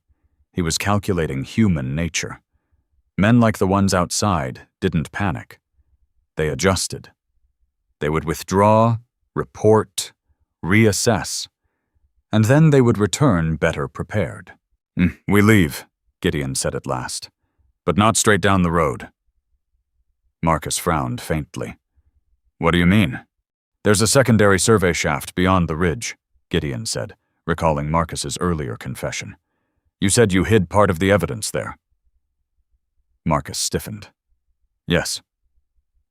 He was calculating human nature. Men like the ones outside didn't panic. They adjusted. They would withdraw, report, reassess, and then they would return better prepared. "We leave," Gideon said at last, "but not straight down the road." Marcus frowned faintly. "What do you mean?" "There's a secondary survey shaft beyond the ridge," Gideon said, recalling Marcus's earlier confession. "You said you hid part of the evidence there." Marcus stiffened. "Yes."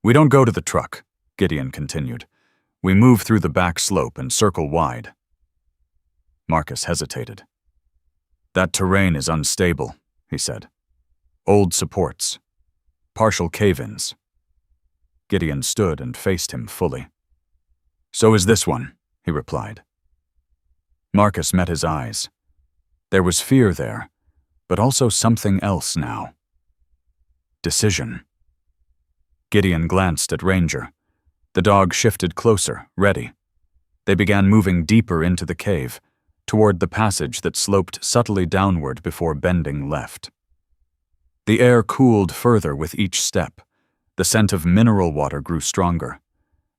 "We don't go to the truck," Gideon continued. "We move through the back slope and circle wide." Marcus hesitated. "That terrain is unstable," he said. "Old supports. Partial cave-ins." Gideon stood and faced him fully. "So is this one," he replied. Marcus met his eyes. There was fear there, but also something else now. Decision. Gideon glanced at Ranger. The dog shifted closer, ready. They began moving deeper into the cave, toward the passage that sloped subtly downward before bending left. The air cooled further with each step. The scent of mineral water grew stronger.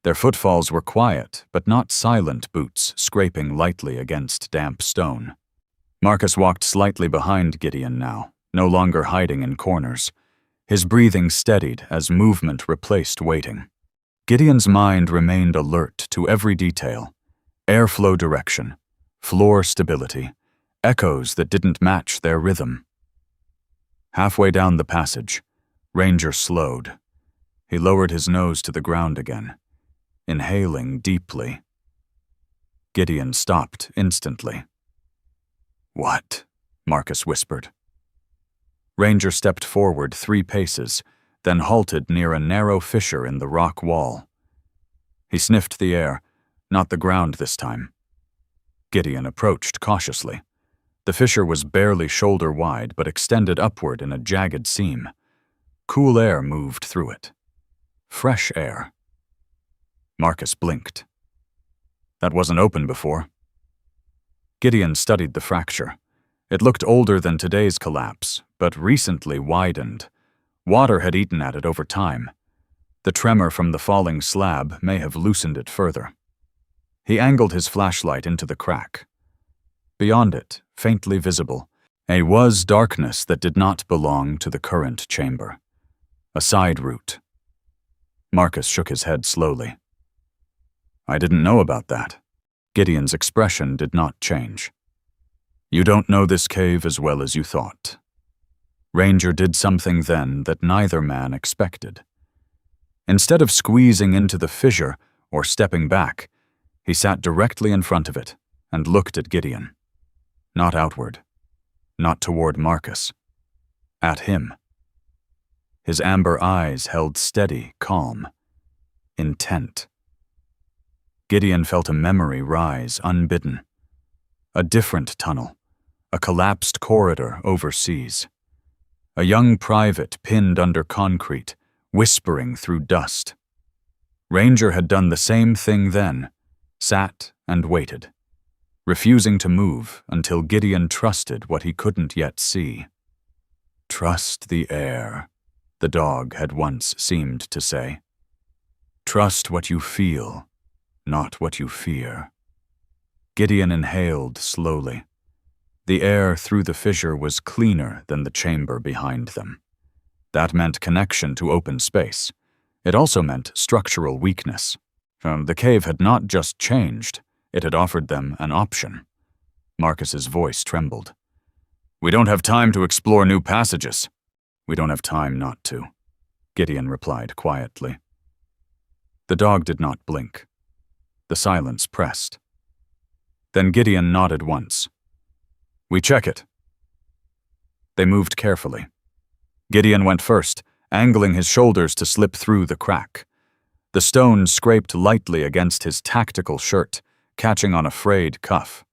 Their footfalls were quiet, but not silent boots scraping lightly against damp stone. Marcus walked slightly behind Gideon now, no longer hiding in corners. His breathing steadied as movement replaced waiting. Gideon's mind remained alert to every detail: airflow direction, floor stability, echoes that didn't match their rhythm. Halfway down the passage, Ranger slowed. He lowered his nose to the ground again, inhaling deeply. Gideon stopped instantly. "What?" Marcus whispered. Ranger stepped forward 3 paces, then halted near a narrow fissure in the rock wall. He sniffed the air, not the ground this time. Gideon approached cautiously. The fissure was barely shoulder-wide but extended upward in a jagged seam. Cool air moved through it. Fresh air. Marcus blinked. That wasn't open before. Gideon studied the fracture. It looked older than today's collapse, but recently widened. Water had eaten at it over time. The tremor from the falling slab may have loosened it further. He angled his flashlight into the crack. Beyond it, faintly visible, was darkness that did not belong to the current chamber. A side route. Marcus shook his head slowly. "I didn't know about that." Gideon's expression did not change. You don't know this cave as well as you thought. Ranger did something then that neither man expected. Instead of squeezing into the fissure or stepping back, he sat directly in front of it and looked at Gideon. Not outward, not toward Marcus. At him. His amber eyes held steady, calm, intent. Gideon felt a memory rise unbidden. A different tunnel, a collapsed corridor overseas. A young private pinned under concrete, whispering through dust. Ranger had done the same thing then, sat and waited, refusing to move until Gideon trusted what he couldn't yet see. Trust the air, the dog had once seemed to say. Trust what you feel, not what you fear. Gideon inhaled slowly. The air through the fissure was cleaner than the chamber behind them. That meant connection to open space. It also meant structural weakness. The cave had not just changed, it had offered them an option. Marcus's voice trembled. We don't have time to explore new passages. We don't have time not to, Gideon replied quietly. The dog did not blink. The silence pressed. Then Gideon nodded once. We check it. They moved carefully. Gideon went first, angling his shoulders to slip through the crack. The stone scraped lightly against his tactical shirt, catching on a frayed cuff.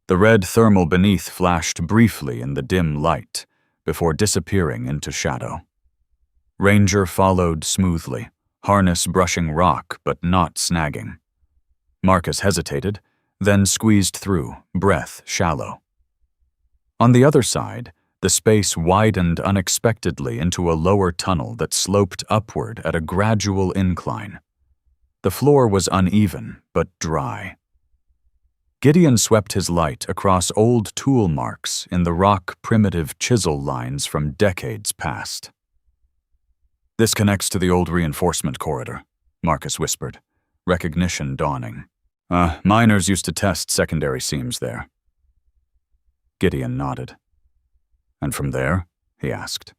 The red thermal beneath flashed briefly in the dim light, before disappearing into shadow. Ranger followed smoothly, harness brushing rock but not snagging. Marcus hesitated, then squeezed through, breath shallow. On the other side, the space widened unexpectedly into a lower tunnel that sloped upward at a gradual incline. The floor was uneven, but dry. Gideon swept his light across old tool marks in the rock primitive chisel lines from decades past. This connects to the old reinforcement corridor, Marcus whispered, recognition dawning. Miners used to test secondary seams there. Gideon nodded. And from there? He asked.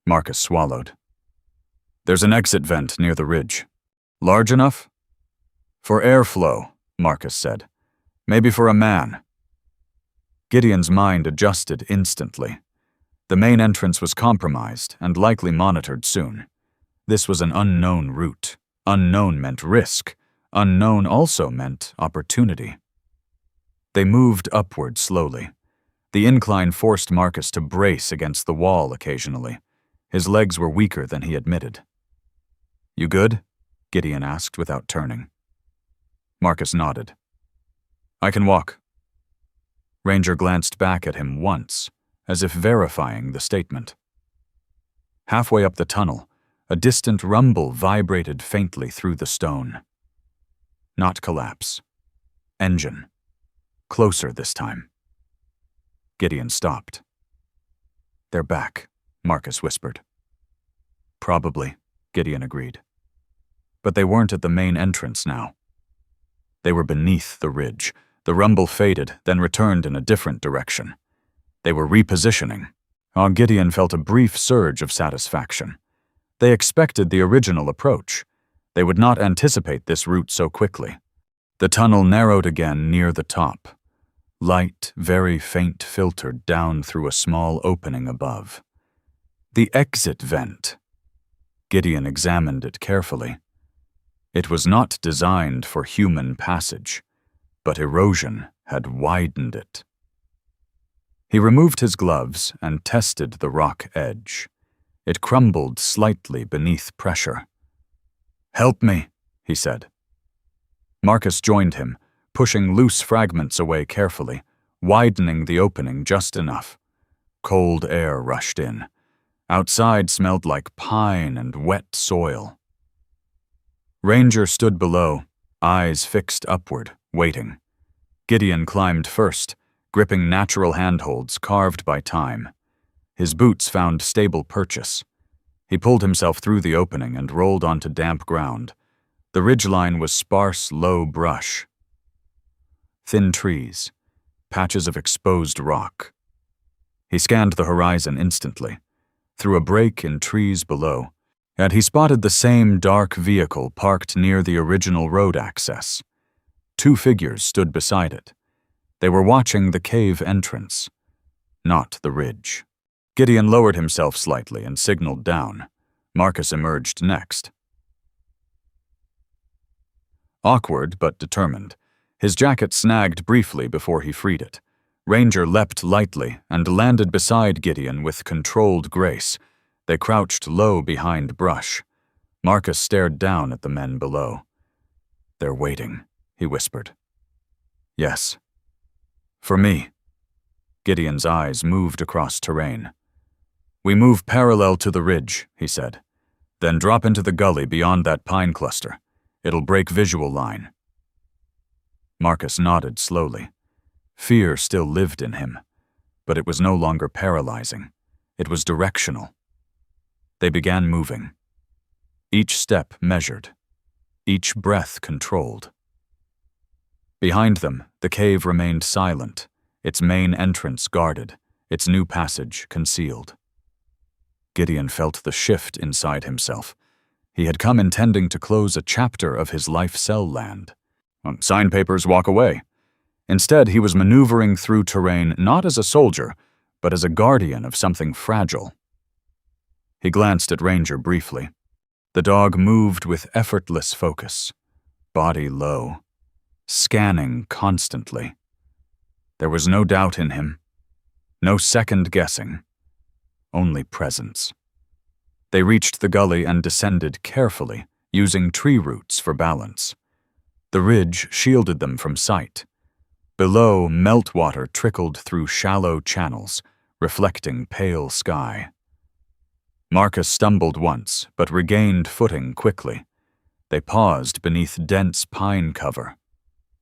Marcus swallowed. There's an exit vent near the ridge. Large enough? For airflow, Marcus said. Maybe for a man. Gideon's mind adjusted instantly. The main entrance was compromised and likely monitored soon. This was an unknown route. Unknown meant risk. Unknown also meant opportunity. They moved upward slowly. The incline forced Marcus to brace against the wall occasionally. His legs were weaker than he admitted. You good? Gideon asked without turning. Marcus nodded. I can walk. Ranger glanced back at him once, as if verifying the statement. Halfway up the tunnel, a distant rumble vibrated faintly through the stone. Not collapse. Engine. Closer this time. Gideon stopped. They're back, Marcus whispered. Probably, Gideon agreed. But they weren't at the main entrance now. They were beneath the ridge. The rumble faded, then returned in a different direction. They were repositioning. Gideon felt a brief surge of satisfaction. They expected the original approach. They would not anticipate this route so quickly. The tunnel narrowed again near the top. Light, very faint, filtered down through a small opening above. The exit vent. Gideon examined it carefully. It was not designed for human passage, but erosion had widened it. He removed his gloves and tested the rock edge. It crumbled slightly beneath pressure. Help me, he said. Marcus joined him, pushing loose fragments away carefully, widening the opening just enough. Cold air rushed in. Outside smelled like pine and wet soil. Ranger stood below, eyes fixed upward, waiting. Gideon climbed first, gripping natural handholds carved by time. His boots found stable purchase. He pulled himself through the opening and rolled onto damp ground. The ridgeline was sparse, low brush. Thin trees. patches of exposed rock. He scanned the horizon instantly, through a break in trees below, and he spotted the same dark vehicle parked near the original road access. 2 figures stood beside it. They were watching the cave entrance, not the ridge. Gideon lowered himself slightly and signaled down. Marcus emerged next. Awkward but determined, his jacket snagged briefly before he freed it. Ranger leapt lightly and landed beside Gideon with controlled grace. They crouched low behind brush. Marcus stared down at the men below. "They're waiting," he whispered. "Yes. For me." Gideon's eyes moved across terrain. "We move parallel to the ridge," he said. "Then drop into the gully beyond that pine cluster. It'll break visual line." Marcus nodded slowly. Fear still lived in him, but it was no longer paralyzing. It was directional. They began moving. Each step measured. Each breath controlled. Behind them, the cave remained silent, its main entrance guarded, its new passage concealed. Gideon felt the shift inside himself. He had come intending to close a chapter of his life cell land. Sign papers, walk away. Instead, he was maneuvering through terrain not as a soldier, but as a guardian of something fragile. He glanced at Ranger briefly. The dog moved with effortless focus, body low, scanning constantly. There was no doubt in him, no second guessing, only presence. They reached the gully and descended carefully, using tree roots for balance. The ridge shielded them from sight. Below, meltwater trickled through shallow channels, reflecting pale sky. Marcus stumbled once, but regained footing quickly. They paused beneath dense pine cover.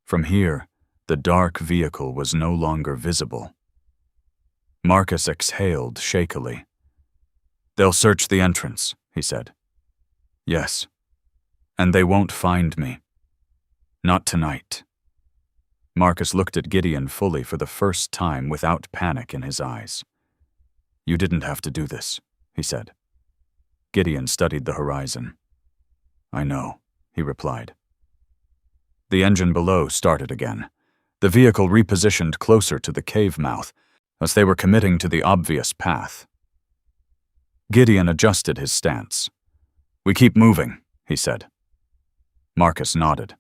From here, the dark vehicle was no longer visible. Marcus exhaled shakily. "They'll search the entrance," he said. "Yes. And they won't find me. Not tonight." Marcus looked at Gideon fully for the first time without panic in his eyes. "You didn't have to do this," he said. Gideon studied the horizon. "I know," he replied. The engine below started again. The vehicle repositioned closer to the cave mouth, as they were committing to the obvious path. Gideon adjusted his stance. "We keep moving," he said. Marcus nodded.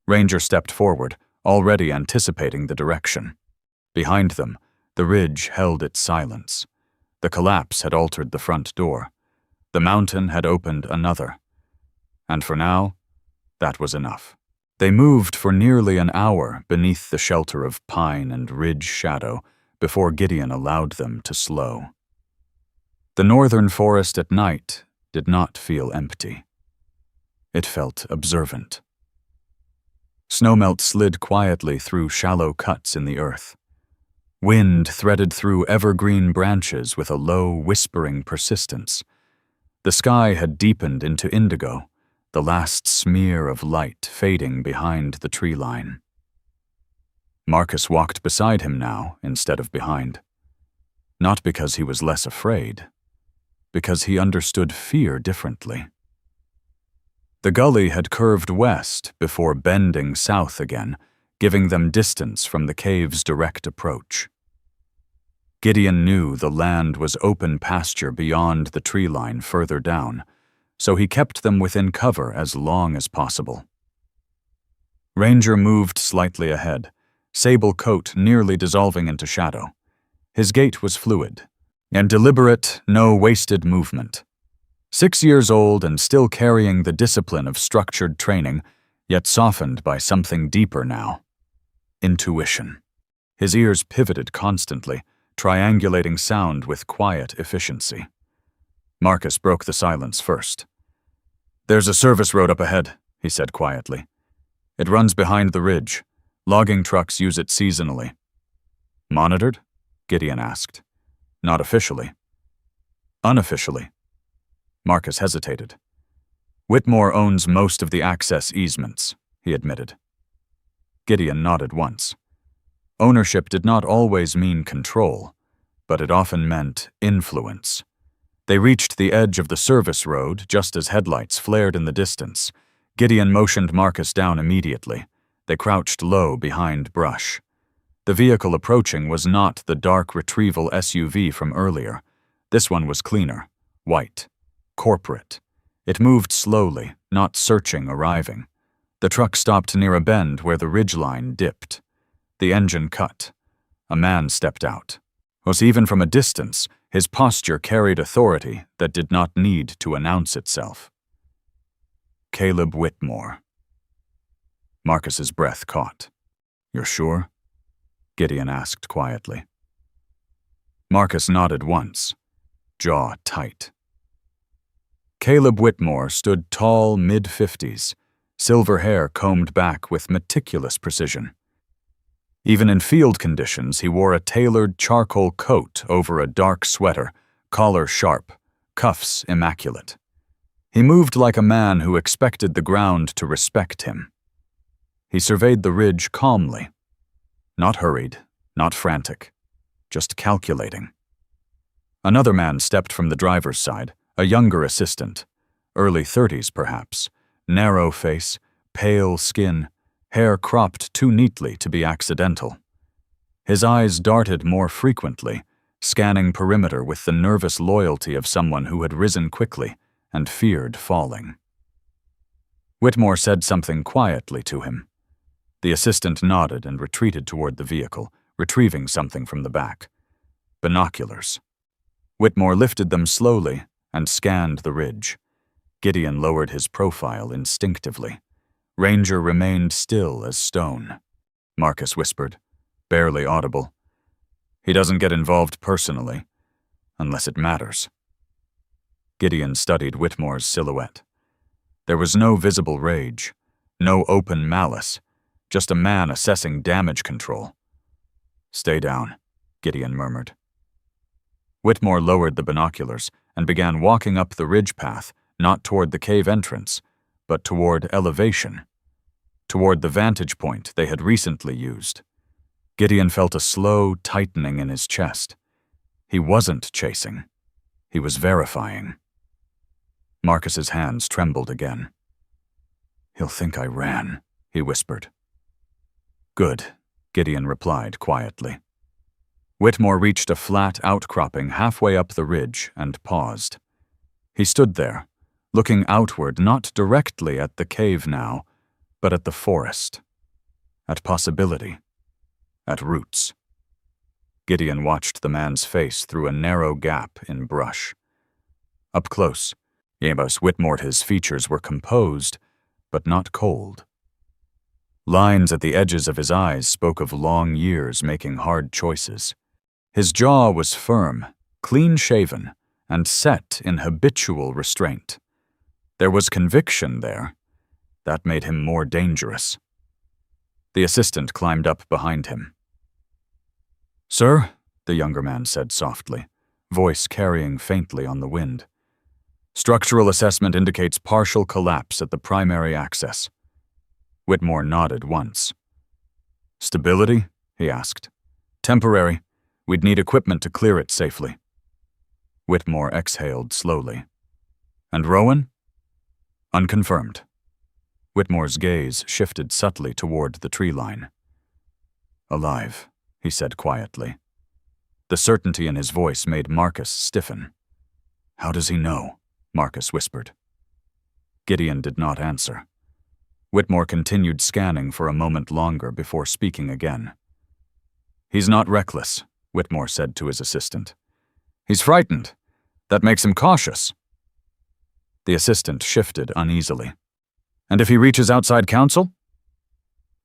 Ranger stepped forward, already anticipating the direction. Behind them, the ridge held its silence. The collapse had altered the front door. The mountain had opened another. And for now, that was enough. They moved for nearly an hour beneath the shelter of pine and ridge shadow before Gideon allowed them to slow. The northern forest at night did not feel empty. It felt observant. Snowmelt slid quietly through shallow cuts in the earth. Wind threaded through evergreen branches with a low, whispering persistence. The sky had deepened into indigo, the last smear of light fading behind the tree line. Marcus walked beside him now instead of behind. Not because he was less afraid, because he understood fear differently. The gully had curved west before bending south again, giving them distance from the cave's direct approach. Gideon knew the land was open pasture beyond the tree line further down, so he kept them within cover as long as possible. Ranger moved slightly ahead, sable coat nearly dissolving into shadow. His gait was fluid, and deliberate, no wasted movement. 6 years old and still carrying the discipline of structured training, yet softened by something deeper now. Intuition. His ears pivoted constantly, triangulating sound with quiet efficiency. Marcus broke the silence first. "There's a service road up ahead," he said quietly. "It runs behind the ridge. Logging trucks use it seasonally." "Monitored?" Gideon asked. "Not officially." "Unofficially." Marcus hesitated. "Whitmore owns most of the access easements," he admitted. Gideon nodded once. Ownership did not always mean control, but it often meant influence. They reached the edge of the service road just as headlights flared in the distance. Gideon motioned Marcus down immediately. They crouched low behind brush. The vehicle approaching was not the dark retrieval SUV from earlier. This one was cleaner, white, corporate. It moved slowly, not searching arriving. The truck stopped near a bend where the ridgeline dipped. The engine cut. A man stepped out. Even from a distance, his posture carried authority that did not need to announce itself. Caleb Whitmore. Marcus's breath caught. "You're sure?" Gideon asked quietly. Marcus nodded once, jaw tight. Caleb Whitmore stood tall, mid-50s, silver hair combed back with meticulous precision. Even in field conditions, he wore a tailored charcoal coat over a dark sweater, collar sharp, cuffs immaculate. He moved like a man who expected the ground to respect him. He surveyed the ridge calmly, not hurried, not frantic, just calculating. Another man stepped from the driver's side, a younger assistant, early 30s perhaps, narrow face, pale skin, hair cropped too neatly to be accidental. His eyes darted more frequently, scanning perimeter with the nervous loyalty of someone who had risen quickly and feared falling. Whitmore said something quietly to him. The assistant nodded and retreated toward the vehicle, retrieving something from the back. Binoculars. Whitmore lifted them slowly and scanned the ridge. Gideon lowered his profile instinctively. Ranger remained still as stone. Marcus whispered, barely audible. "He doesn't get involved personally, unless it matters." Gideon studied Whitmore's silhouette. There was no visible rage, no open malice, just a man assessing damage control. "Stay down," Gideon murmured. Whitmore lowered the binoculars and began walking up the ridge path, not toward the cave entrance, but toward elevation, toward the vantage point they had recently used. Gideon felt a slow tightening in his chest. He wasn't chasing. He was verifying. Marcus's hands trembled again. "He'll think I ran," he whispered. "Good," Gideon replied quietly. Whitmore reached a flat outcropping halfway up the ridge and paused. He stood there, looking outward, not directly at the cave now, but at the forest, at possibility, at roots. Gideon watched the man's face through a narrow gap in brush. Up close, Whitmore's features were composed, but not cold. Lines at the edges of his eyes spoke of long years making hard choices. His jaw was firm, clean-shaven, and set in habitual restraint. There was conviction there. That made him more dangerous. The assistant climbed up behind him. "Sir," the younger man said softly, voice carrying faintly on the wind. "Structural assessment indicates partial collapse at the primary access." Whitmore nodded once. "Stability?" he asked. "Temporary. We'd need equipment to clear it safely." Whitmore exhaled slowly. "And Rowan?" "Unconfirmed." Whitmore's gaze shifted subtly toward the tree line. "Alive," he said quietly. The certainty in his voice made Marcus stiffen. "How does he know?" Marcus whispered. Gideon did not answer. Whitmore continued scanning for a moment longer before speaking again. "He's not reckless," Whitmore said to his assistant. "He's frightened. That makes him cautious." The assistant shifted uneasily. "And if he reaches outside counsel?"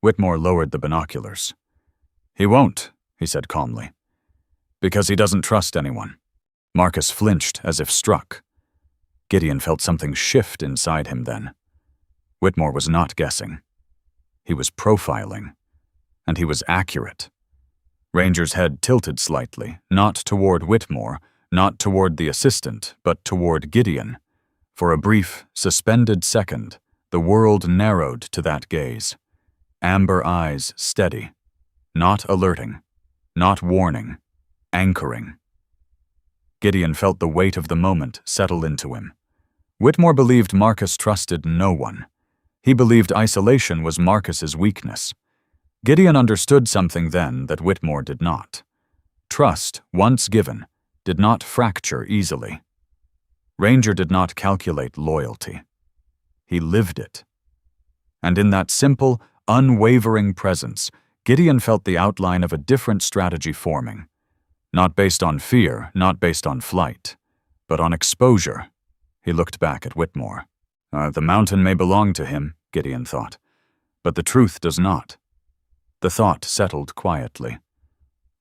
Whitmore lowered the binoculars. "He won't," he said calmly, "because he doesn't trust anyone." Marcus flinched as if struck. Gideon felt something shift inside him then. Whitmore was not guessing. He was profiling, and he was accurate. Ranger's head tilted slightly, not toward Whitmore, not toward the assistant, but toward Gideon. For a brief, suspended second, the world narrowed to that gaze. Amber eyes steady, Not alerting, not warning, anchoring. Gideon felt the weight of the moment settle into him. Whitmore believed Marcus trusted no one. He believed isolation was Marcus's weakness. Gideon understood something then that Whitmore did not. Trust, once given, did not fracture easily. Ranger did not calculate loyalty. He lived it. And in that simple, unwavering presence, Gideon felt the outline of a different strategy forming. Not based on fear, not based on flight, but on exposure. He looked back at Whitmore. The mountain may belong to him, Gideon thought, but the truth does not. The thought settled quietly.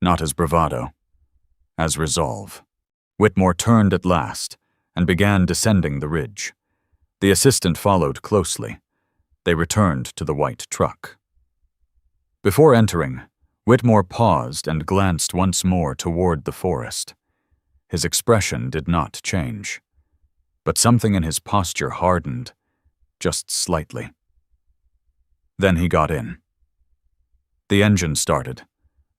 Not as bravado, as resolve. Whitmore turned at last and began descending the ridge. The assistant followed closely. They returned to the white truck. Before entering, Whitmore paused and glanced once more toward the forest. His expression did not change, but something in his posture hardened, just slightly. Then he got in. The engine started.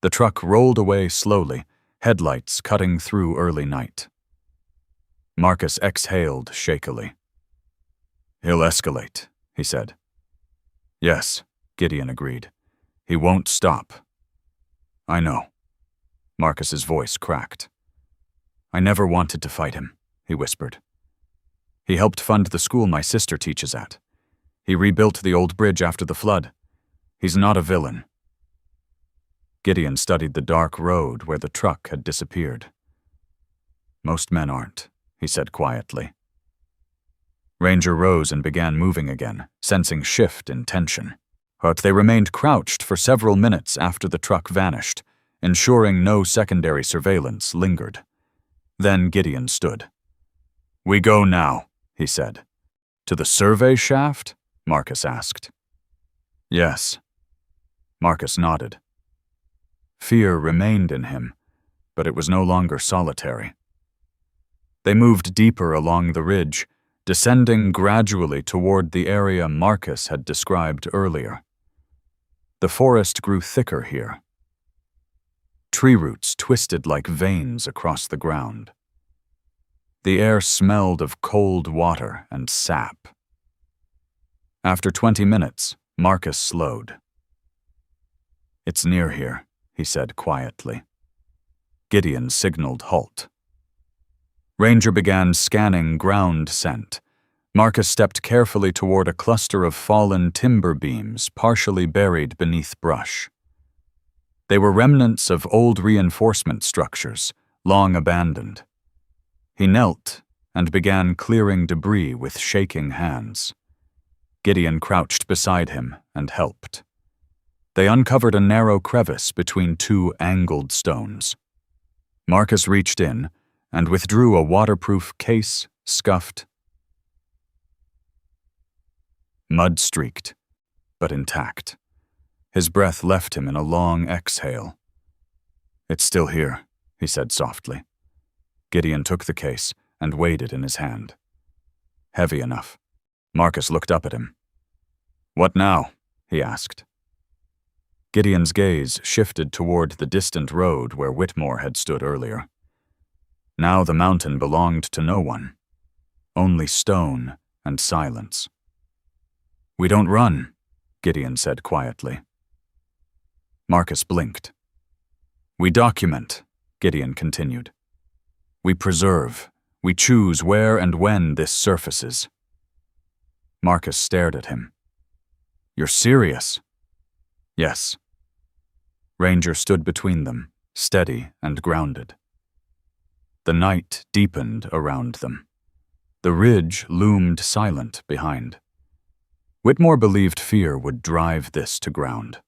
The truck rolled away slowly, headlights cutting through early night. Marcus exhaled shakily. "He'll escalate," he said. "Yes," Gideon agreed. "He won't stop." "I know." Marcus's voice cracked. "I never wanted to fight him," he whispered. "He helped fund the school my sister teaches at. He rebuilt the old bridge after the flood. He's not a villain." Gideon studied the dark road where the truck had disappeared. "Most men aren't," he said quietly. Ranger rose and began moving again, sensing shift in tension. But they remained crouched for several minutes after the truck vanished, ensuring no secondary surveillance lingered. Then Gideon stood. "We go now," he said. "To the survey shaft?" Marcus asked. "Yes." Marcus nodded. Fear remained in him, but it was no longer solitary. They moved deeper along the ridge, descending gradually toward the area Marcus had described earlier. The forest grew thicker here. Tree roots twisted like veins across the ground. The air smelled of cold water and sap. After 20 minutes, Marcus slowed. "It's near here," he said quietly. Gideon signaled halt. Ranger began scanning ground scent. Marcus stepped carefully toward a cluster of fallen timber beams partially buried beneath brush. They were remnants of old reinforcement structures, long abandoned. He knelt and began clearing debris with shaking hands. Gideon crouched beside him and helped. They uncovered a narrow crevice between two angled stones. Marcus reached in and withdrew a waterproof case, scuffed, mud-streaked, but intact. His breath left him in a long exhale. "It's still here," he said softly. Gideon took the case and weighed it in his hand. Heavy enough. Marcus looked up at him. "What now?" he asked. Gideon's gaze shifted toward the distant road where Whitmore had stood earlier. Now the mountain belonged to no one. Only stone and silence. "We don't run," Gideon said quietly. Marcus blinked. "We document," Gideon continued. "We preserve. We choose where and when this surfaces." Marcus stared at him. "You're serious?" "Yes." Ranger stood between them, steady and grounded. The night deepened around them. The ridge loomed silent behind. Whitmore believed fear would drive this to ground.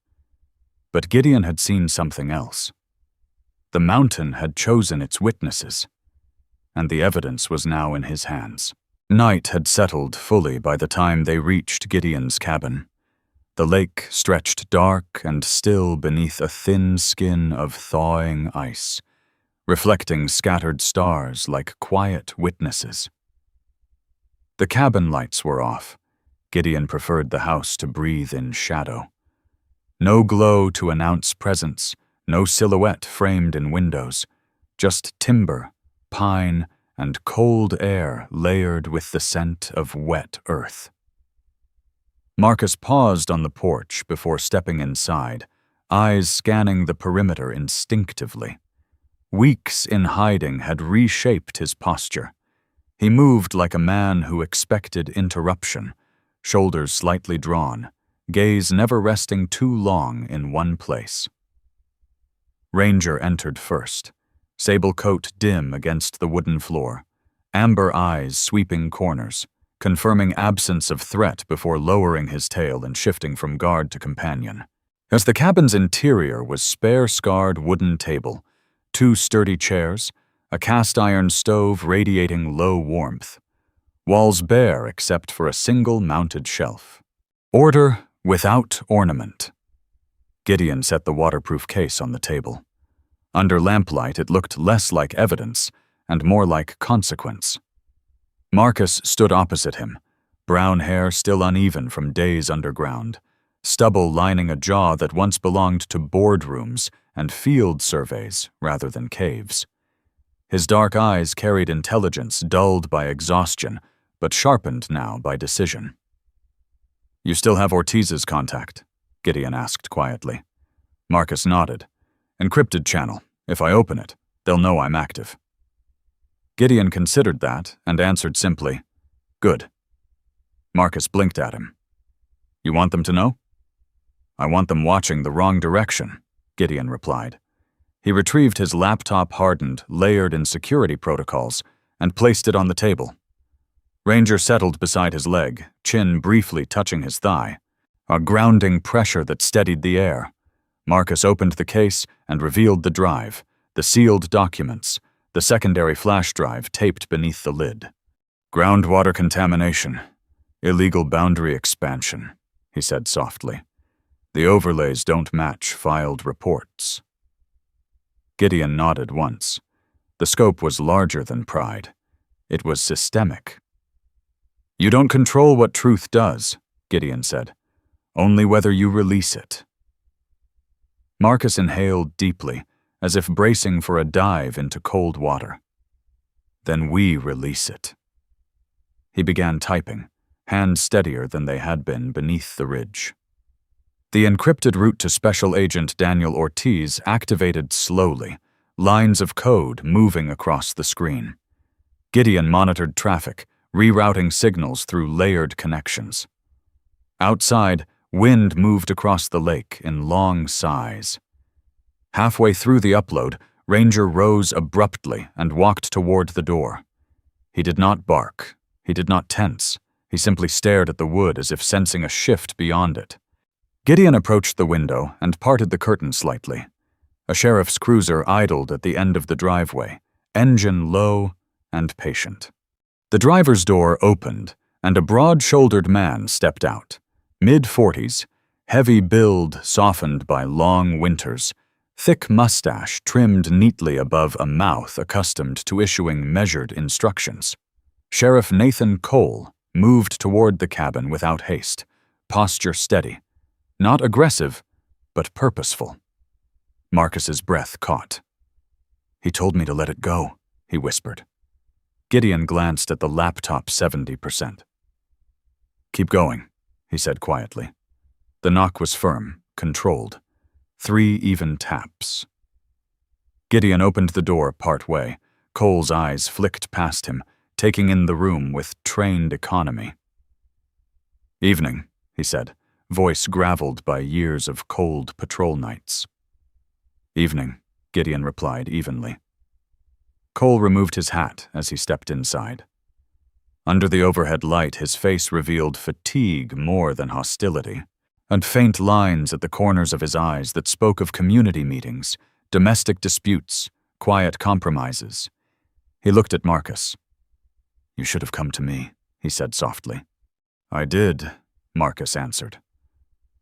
But Gideon had seen something else. The mountain had chosen its witnesses, and the evidence was now in his hands. Night had settled fully by the time they reached Gideon's cabin. The lake stretched dark and still beneath a thin skin of thawing ice, reflecting scattered stars like quiet witnesses. The cabin lights were off. Gideon preferred the house to breathe in shadow. No glow to announce presence, no silhouette framed in windows, just timber, pine, and cold air layered with the scent of wet earth. Marcus paused on the porch before stepping inside, eyes scanning the perimeter instinctively. Weeks in hiding had reshaped his posture. He moved like a man who expected interruption, shoulders slightly drawn, gaze never resting too long in one place. Ranger entered first, sable coat dim against the wooden floor, amber eyes sweeping corners, confirming absence of threat before lowering his tail and shifting from guard to companion. As the cabin's interior was spare-scarred wooden table, 2 sturdy chairs, a cast-iron stove radiating low warmth, walls bare except for a single mounted shelf. Order without ornament. Gideon set the waterproof case on the table. Under lamplight, it looked less like evidence and more like consequence. Marcus stood opposite him, brown hair still uneven from days underground, stubble lining a jaw that once belonged to boardrooms and field surveys rather than caves. His dark eyes carried intelligence dulled by exhaustion, but sharpened now by decision. "You still have Ortiz's contact?" Gideon asked quietly. Marcus nodded. "Encrypted channel. If I open it, they'll know I'm active." Gideon considered that and answered simply, "Good." Marcus blinked at him. "You want them to know?" "I want them watching the wrong direction," Gideon replied. He retrieved his laptop-hardened, layered-in security protocols and placed it on the table. Ranger settled beside his leg, chin briefly touching his thigh, a grounding pressure that steadied the air. Marcus opened the case and revealed the drive, the sealed documents, the secondary flash drive taped beneath the lid. "Groundwater contamination. Illegal boundary expansion," he said softly. "The overlays don't match filed reports." Gideon nodded once. The scope was larger than pride. It was systemic. "You don't control what truth does," Gideon said. "Only whether you release it." Marcus inhaled deeply, as if bracing for a dive into cold water. "Then we release it." He began typing, hands steadier than they had been beneath the ridge. The encrypted route to Special Agent Daniel Ortiz activated slowly, lines of code moving across the screen. Gideon monitored traffic, rerouting signals through layered connections. Outside, wind moved across the lake in long sighs. Halfway through the upload, Ranger rose abruptly and walked toward the door. He did not bark. He did not tense. He simply stared at the wood as if sensing a shift beyond it. Gideon approached the window and parted the curtain slightly. A sheriff's cruiser idled at the end of the driveway, engine low and patient. The driver's door opened, and a broad-shouldered man stepped out, mid-40s, heavy build softened by long winters, thick mustache trimmed neatly above a mouth accustomed to issuing measured instructions. Sheriff Nathan Cole moved toward the cabin without haste, posture steady. Not aggressive, but purposeful. Marcus's breath caught. "He told me to let it go," he whispered. Gideon glanced at the laptop 70%. "Keep going," he said quietly. The knock was firm, controlled. 3 even taps. Gideon opened the door part-way. Cole's eyes flicked past him, taking in the room with trained economy. "Evening," he said, voice graveled by years of cold patrol nights. "Evening," Gideon replied evenly. Cole removed his hat as he stepped inside. Under the overhead light, his face revealed fatigue more than hostility, and faint lines at the corners of his eyes that spoke of community meetings, domestic disputes, quiet compromises. He looked at Marcus. "You should have come to me," he said softly. "I did," Marcus answered.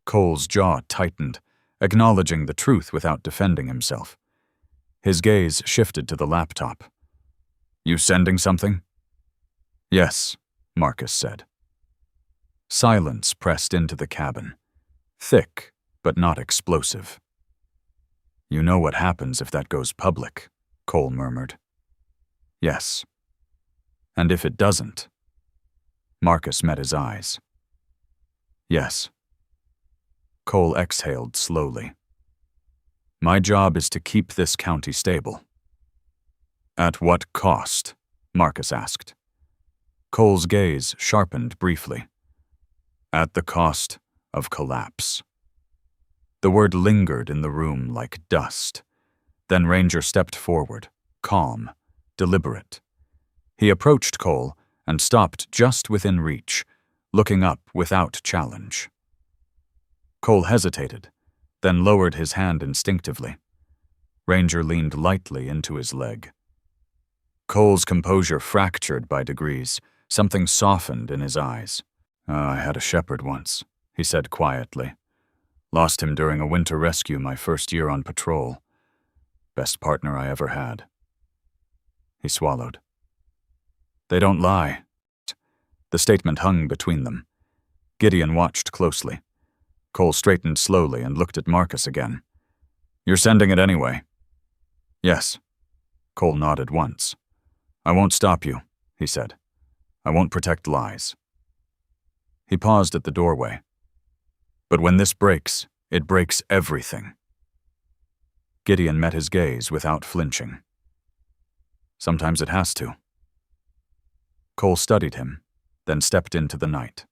Cole's jaw tightened, acknowledging the truth without defending himself. His gaze shifted to the laptop. "You sending something?" "Yes," Marcus said. Silence pressed into the cabin. Thick, but not explosive. "You know what happens if that goes public," Cole murmured. "Yes. And if it doesn't?" Marcus met his eyes. "Yes." Cole exhaled slowly. "My job is to keep this county stable." "At what cost?" Marcus asked. Cole's gaze sharpened briefly. "At the cost of collapse." The word lingered in the room like dust. Then Ranger stepped forward, calm, deliberate. He approached Cole and stopped just within reach, looking up without challenge. Cole hesitated, then lowered his hand instinctively. Ranger leaned lightly into his leg. Cole's composure fractured by degrees. Something softened in his eyes. "I had a shepherd once," he said quietly. "Lost him during a winter rescue my first year on patrol. Best partner I ever had." He swallowed. "They don't lie." The statement hung between them. Gideon watched closely. Cole straightened slowly and looked at Marcus again. "You're sending it anyway?" "Yes." Cole nodded once. "I won't stop you," he said. "I won't protect lies." He paused at the doorway. "But when this breaks, it breaks everything." Gideon met his gaze without flinching. "Sometimes it has to." Cole studied him, then stepped into the night.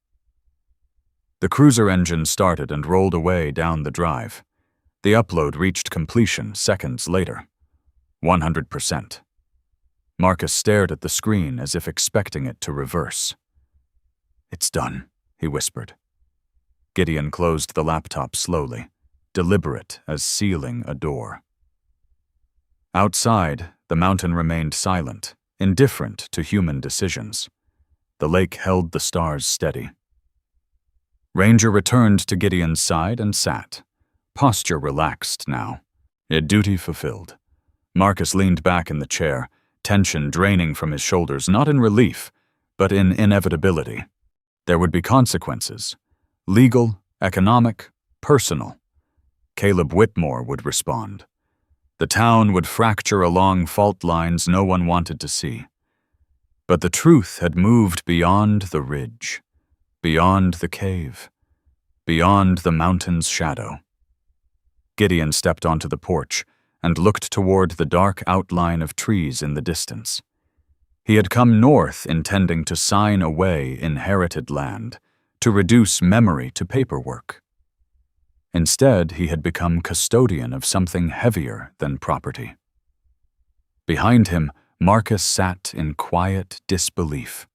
The cruiser engine started and rolled away down the drive. The upload reached completion seconds later. 100%. Marcus stared at the screen as if expecting it to reverse. "It's done," he whispered. Gideon closed the laptop slowly, deliberate as sealing a door. Outside, the mountain remained silent, indifferent to human decisions. The lake held the stars steady. Ranger returned to Gideon's side and sat, posture relaxed now, yet duty fulfilled. Marcus leaned back in the chair, tension draining from his shoulders, not in relief, but in inevitability. There would be consequences. Legal, economic, personal. Caleb Whitmore would respond. The town would fracture along fault lines no one wanted to see. But the truth had moved beyond the ridge, beyond the cave, beyond the mountain's shadow. Gideon stepped onto the porch and looked toward the dark outline of trees in the distance. He had come north intending to sign away inherited land, to reduce memory to paperwork. Instead, he had become custodian of something heavier than property. Behind him, Marcus sat in quiet disbelief,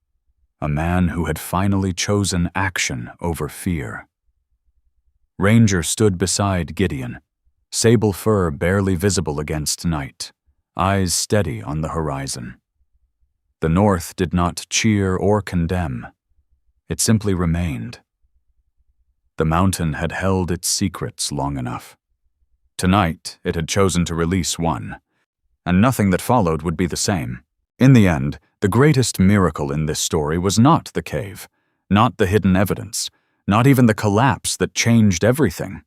a man who had finally chosen action over fear. Ranger stood beside Gideon, sable fur barely visible against night, eyes steady on the horizon. The North did not cheer or condemn. It simply remained. The mountain had held its secrets long enough. Tonight, it had chosen to release one, and nothing that followed would be the same. In the end, the greatest miracle in this story was not the cave, not the hidden evidence, not even the collapse that changed everything.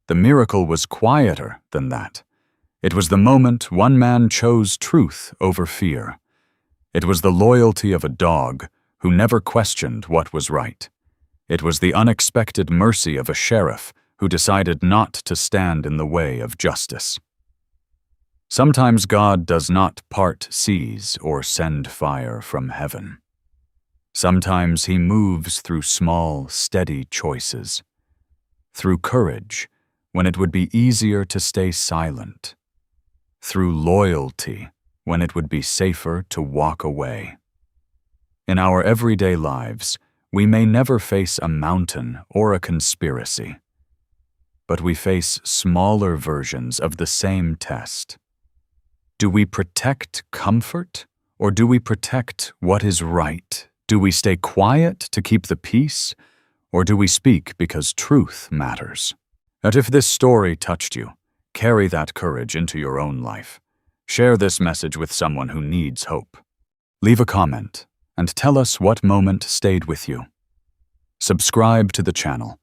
The miracle was quieter than that. It was the moment one man chose truth over fear. It was the loyalty of a dog who never questioned what was right. It was the unexpected mercy of a sheriff who decided not to stand in the way of justice. Sometimes God does not part seas or send fire from heaven. Sometimes he moves through small, steady choices, through courage when it would be easier to stay silent, through loyalty when it would be safer to walk away. In our everyday lives, we may never face a mountain or a conspiracy, but we face smaller versions of the same test. Do we protect comfort, or do we protect what is right? Do we stay quiet to keep the peace, or do we speak because truth matters? And if this story touched you, carry that courage into your own life. Share this message with someone who needs hope. Leave a comment and tell us what moment stayed with you. Subscribe to the channel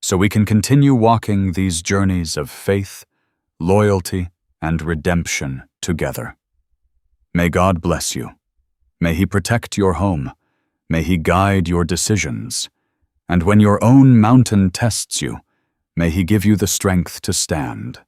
so we can continue walking these journeys of faith, loyalty, and redemption together. May God bless you. May He protect your home. May He guide your decisions. And when your own mountain tests you, may He give you the strength to stand.